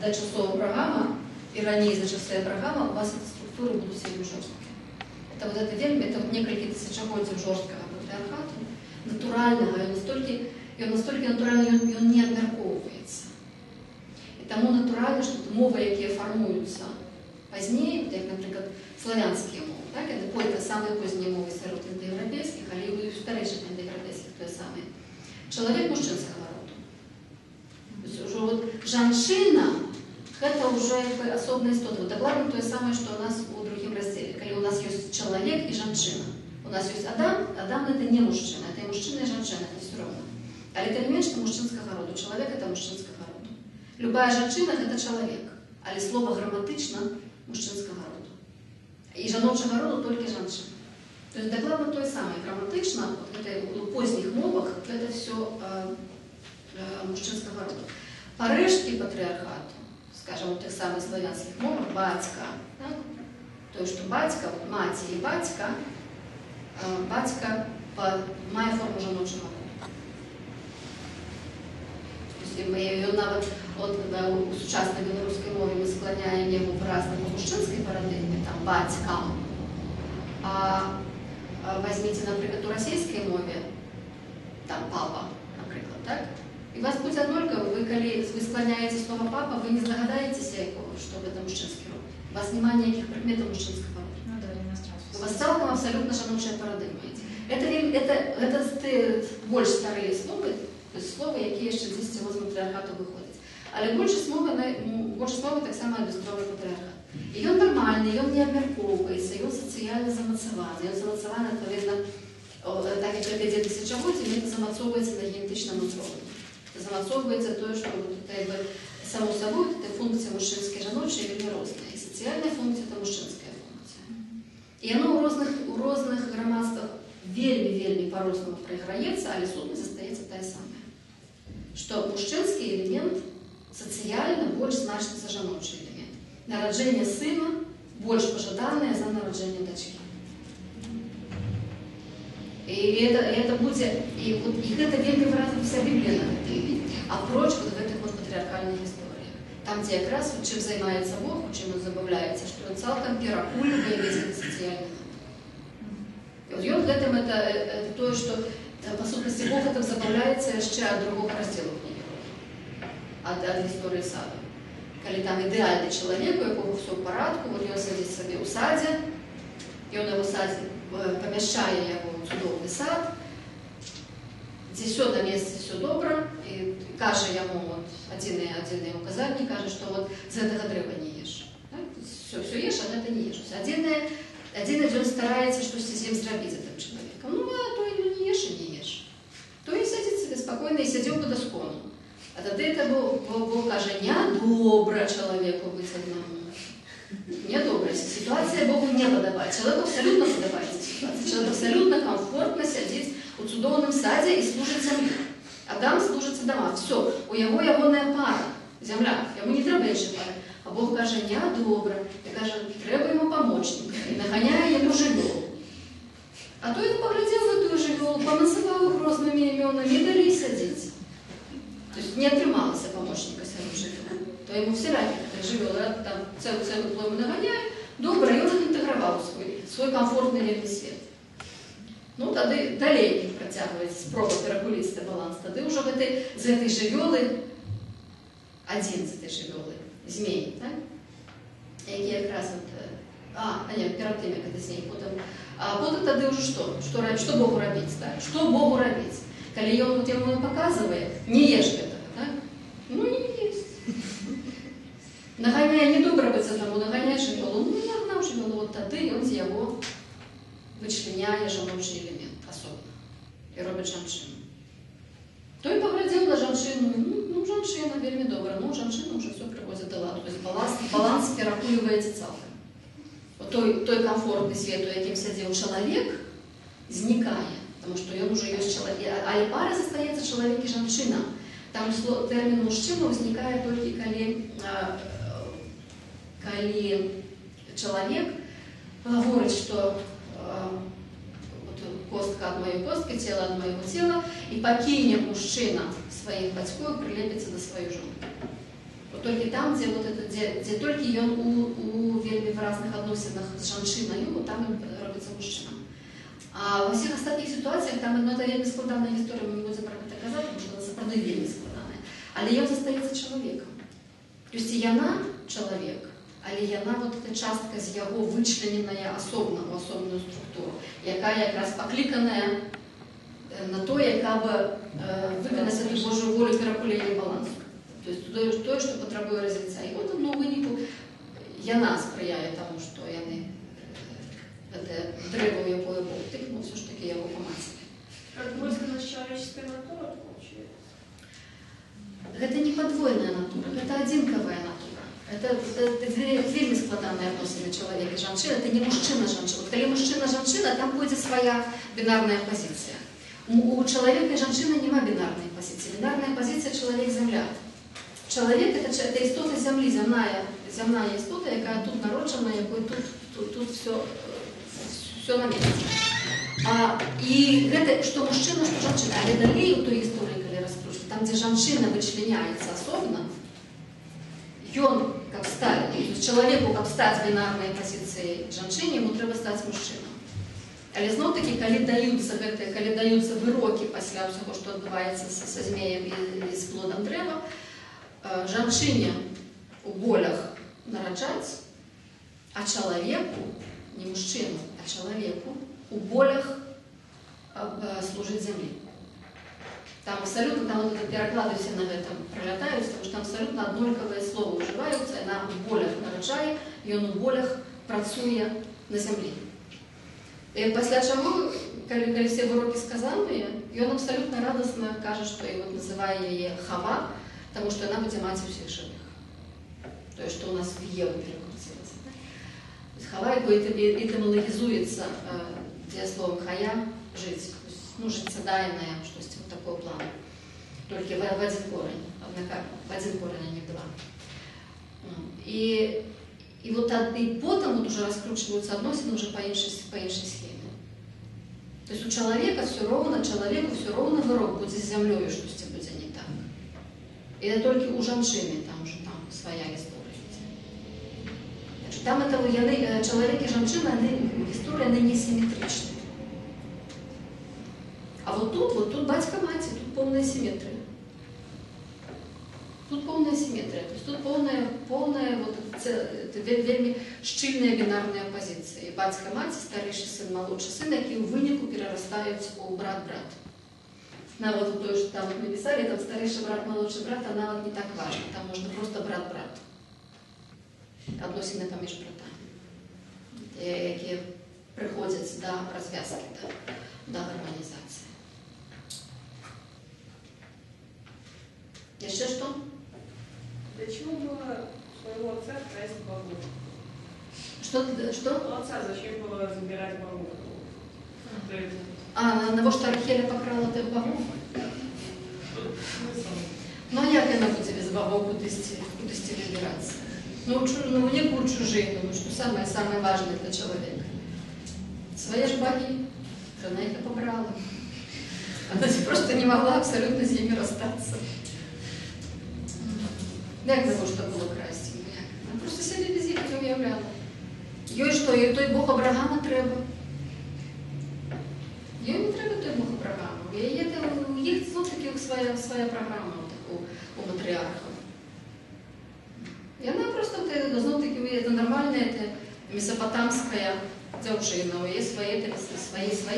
до часов Авраама, и ранее за часы Авраама, у вас эти структуры будут сильно жесткие. Это вот это вельми, это вот несколько тысячелетий жесткого патриархата, натурального, и он настолько натуральный, он не обмерковывается. И тому натурально, что мовы, які формуються позднее, як, наприклад, славянські мови, так, это самые поздние мовы серед индоевропейских, а и старейших индоевропейских, то самое. Человек мужчинского рода. То есть уже вот женщина, это уже особая истота. Вот докладно то самое, что у нас в другим разделе. Когда у нас есть человек и женщина. У нас есть Адам, Адам это не мужчина, это и мужчина, и женщина, это все равно. А это не меньше мужчинского рода. Человек это мужчинского рода. Любая женщина это человек. А слово грамматично мужчинского рода. И жаночего рода только женщина. То есть докладно то самое, грамматично, вот это, в поздних мовах, это все мужчинского рода. По решті патриархату, скажем, у тех самых славянских мовах, батька, так? То, что батька, вот мать и батька, батька має форму жаночого роду. Тобто, навіть у сучасній білоруській мові ми склоняємо його по-разному в мужчинській парадигмі, там батька. Возьмите, например, у российской мове, там папа, например, так? И у вас будет однолько, вы склоняете слово папа, вы не здогадаетесь, что это мужчинский род. У вас немає ніяких предметов мужчинского рода. Ну да, иностранство. У вас целиком абсолютно жаночая парадигма. Это больше старые слова, то есть слова, які ще з цього патріархату виходять. Але більше слова так само ілюструє патріархат. І він нормальний, він не обмірковується, він соціально замацований. Він замацований, відповідно, так як це йде тисячоліття, він замацовується на генетичному рівні. Замацовується те, що само собою функція мужчинська і жіноча вельми різна. І соціальна функція – це мужчинська функція. І воно у різних громадствах вельми по-разному програється, але сутність залишається та й сама. Що мужчинський елемент соціально більш значний за жіночий елемент. Народження сина більш пожадане за народження дочки. И это вельми выразно вся Библия на это имеет. А прочь вот в этих вот патриархальных историях. Там, где как раз чем занимается Бог, чем он забавляется, что он цалком перакульває весь этот социальный мир. И вот в этом это то, что по сутности Бог это забавляется еще от другого раздела книги, от истории сада. Когда там идеальный человек, у якого все в порядку, вот он сидит себе у саді, і он его садит, помещая его в чудовный сад, дзе все на месцы, все добра, і кажа яму вот, адзіныя указанні, кажа, што вот з гэтага дрэва не еш. Все еш, а гэта не еш. Адзіны ён стараецца штосьці з ім зрабіць гэтым чалавекам. Ну, а то і не еш і не еш. То і садзіць себе спакойна і сядзеў па доскону. А тады это Бог кажа, нядобра чалавеку быць аднаму. Нядобра. Ситуация Богу не падабаецца. Человеку абсолютно падабаецца ситуация. Человек абсолютно комфортно сядзіць у цудоўным садзе і служыць зямлі. Адам служыцца дома. Все. У яго ягоная пара. Зямля. Яму не трэба іншай пары. А Бог кажа, нядобра. І кажа, трэба яму памочніка. І наганяе яму жывёлу. А то ён паглядзеў на тую жывёлу, паназываў іх рознымі імёнамі і далей сядзіць. То есть не атрымалася памочніка свайму жывёлу. То ему все равно, жывёлы, там цэлую плойму наганяе, добра, ён іх інтэграваў свой комфортны вельмі свет. Ну, тады далей працягваецца спроба перагуліць баланс. Тады ўжо з гэтай жывёлы, адзін з этой жывёлы, змей, так? Які якраз перад тым, як гэта змей, потым тады ўжо што Богу рабіць, так? Што Богу рабіць? Калі ён яму паказвае, не еш гэтага, так? Ну, і не есть. Наганяе не добра быць аднаму, наганяе жывёлу. Ну, і нагнаў жывёлу, вот тады ён з яго вычленяе жаночы элемент асобна і робіць жанчыну. Той паглядзеў на жанчыну, ну, жанчына вельмі добра, ну, жанчына ўжо все прыводзіць да ладу. То есть баланс перакульваецца цалкам. Той комфортны свет, у якім сядзеў чалавек, знікае, потому што ён уже ёсць чалавек. Але пара застаецца чалавек і жанчына. Там тэрмін мужчына ўзнікае толькі калі чалавек гаворыць, што костка ад маёй косткі, цела ад маёго цела, і пакіне мужчына сваіх бацькоў, прылепіцца да сваёй жонкі. Толькі там, дзе толькі ён у вельмі выразных адносінах з жанчынаю, там робіцца мужчына. А ва ўсіх астатніх сітуацыях там это вельмі складаная гісторыя, мы не будзем пра гэта казаць, тому што сапраўды вельмі складаная. Але ён застаецца чалавекам. То есть яна чалавек, але яна вот эта частка з яго вычлененая асобна ў асобную структуру, якая якраз пакліканая на тое, каб выканаць эту Божую волю перакулення балансу. То есть тое, што патрабуе развіцця. І вот у выніку яна спрыяе таму, што яны это дрэва, у якое Бог тыкнуў, все ж таки яго памацалі. Подвойственность человеческой натуры получается? Гэта не падвойная натура, гэта адзінкавая натура. Это вельмі складаныя адносіны чалавека і жанчына, это не мужчына-жанчына. Калі мужчына-жанчына, там будзе свая бінарная пазіцыя. У чалавека і жанчыны няма бінарнай пазіцыі. Бінарная пазіцыя чалавек-зямля. Чалавек – это істота зямлі, зямная істота, якая тут народжана, якой тут все на месцы. І гэта што мужчына, што жанчына. Але далей у той гісторыі, калі раскручваць, там, дзе жанчына вычленяецца асобна, ён, каб стаць, чалавеку, каб стаць бінарнай пазіцыяй жанчыне, яму трэба стаць мужчынам. Але зноў-такі, калі даюцца вырокі пасля ўсяго, што адбываецца са змеем і з плодам дрэва, жанчыне у болях нараджаць, а чалавеку, не мужчыну, а чалавеку у болях служыць зямлі. Там абсолютно, там вот пераклады все на гэтым пролятаюць, потому что там абсолютно аднолькавыя словы ўжываюцца, яна у болях нараджае, ён у болях працуе на зямлі. І пасля чаго, калі все вырокі сказаныя, ён абсолютно радасна кажа, што і вот называе яе Хава, потому что яна будзе маці ўсіх жывых. Тое, што у нас в Еву перакруцілася. Хава, якой этымалагізуецца словом хая, жыць. Ну, жыццядайная, штосьці вот такого плана. Толькі в один корень, в один корень, а не два. И вот и потом вот уже раскручиваются адносіны уже по іншай схеме. То есть у человеку все ровно вырок будзе з зямлёю, штосьці будзе не так. И это только у жанчыны, там уже там своя история. Значит, там это человек и жанчына, история, она не симметричная. А вот тут батька-маці, тут полная симметрия. Тут полная симметрия, то есть тут полная вот это вельмі шчыльная бінарная пазіцыя. І бацька-маці, старэйшы сын, малодшы сын, які ў выніку перарастаюць у брат-брат. Нават у той, што там мы пісалі, там старэйшы брат, малодшы брат, а нават не так важна. Там можна проста брат-брат. Адносіны паміж братамі, якія прыходзяць да развязкі, да гарманізацыі. Яшчэ што? Для чего было своего отца красть богов? Что? У отца зачем было забирать богов? А навошта Рахеля пакрала тых богов? Ну а як яна будзе без богов кудысьці выбірацца? Ну не будь чужими, ну что самое важное для человека. Свои же боги, она их и побрала. Она просто не могла абсолютно с ними расстаться. Як того, что было красти? Она просто себе без них не уявляла. Ёй что, ёй той Бог Абрагама треба? Ёй не треба той Бог Абрагама. У їх знов-таки своя програма у матріархів. И она просто, знов-таки, это нормальная, это месопотамская дзяўчына, у яе свае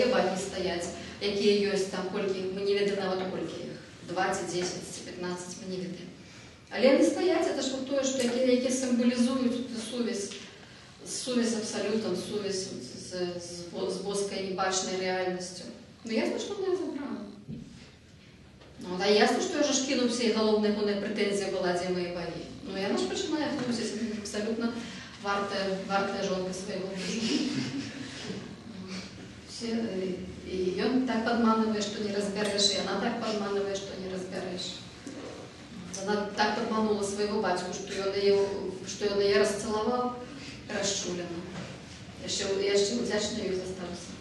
багі стаяць, якія ёсць там, колькі іх, мы не ведаем нават колькі іх, 20, 10, 15, мы не ведаем. Але яны стаяць, это ж тое, што якія сімвалізуюць сувязь абсалютам, сувязь з боскай небачнай рэальнасцю. Ну ясна, што она забрала. Ну, да ясна, што я ж кінуўся, і галоўная прэтэнзія была, дзе мае багі. Ну, яна ж пачынае хлусіць, абсолютно вартая жонка свайго мужа. І ён так падманывае, што не разбярэш, і яна так падманывае, што не разбярэш. Яна так падманула свайго бацьку, што ён яе расцалаваў расчулена. Яшчэ удзячна ёй застаўся.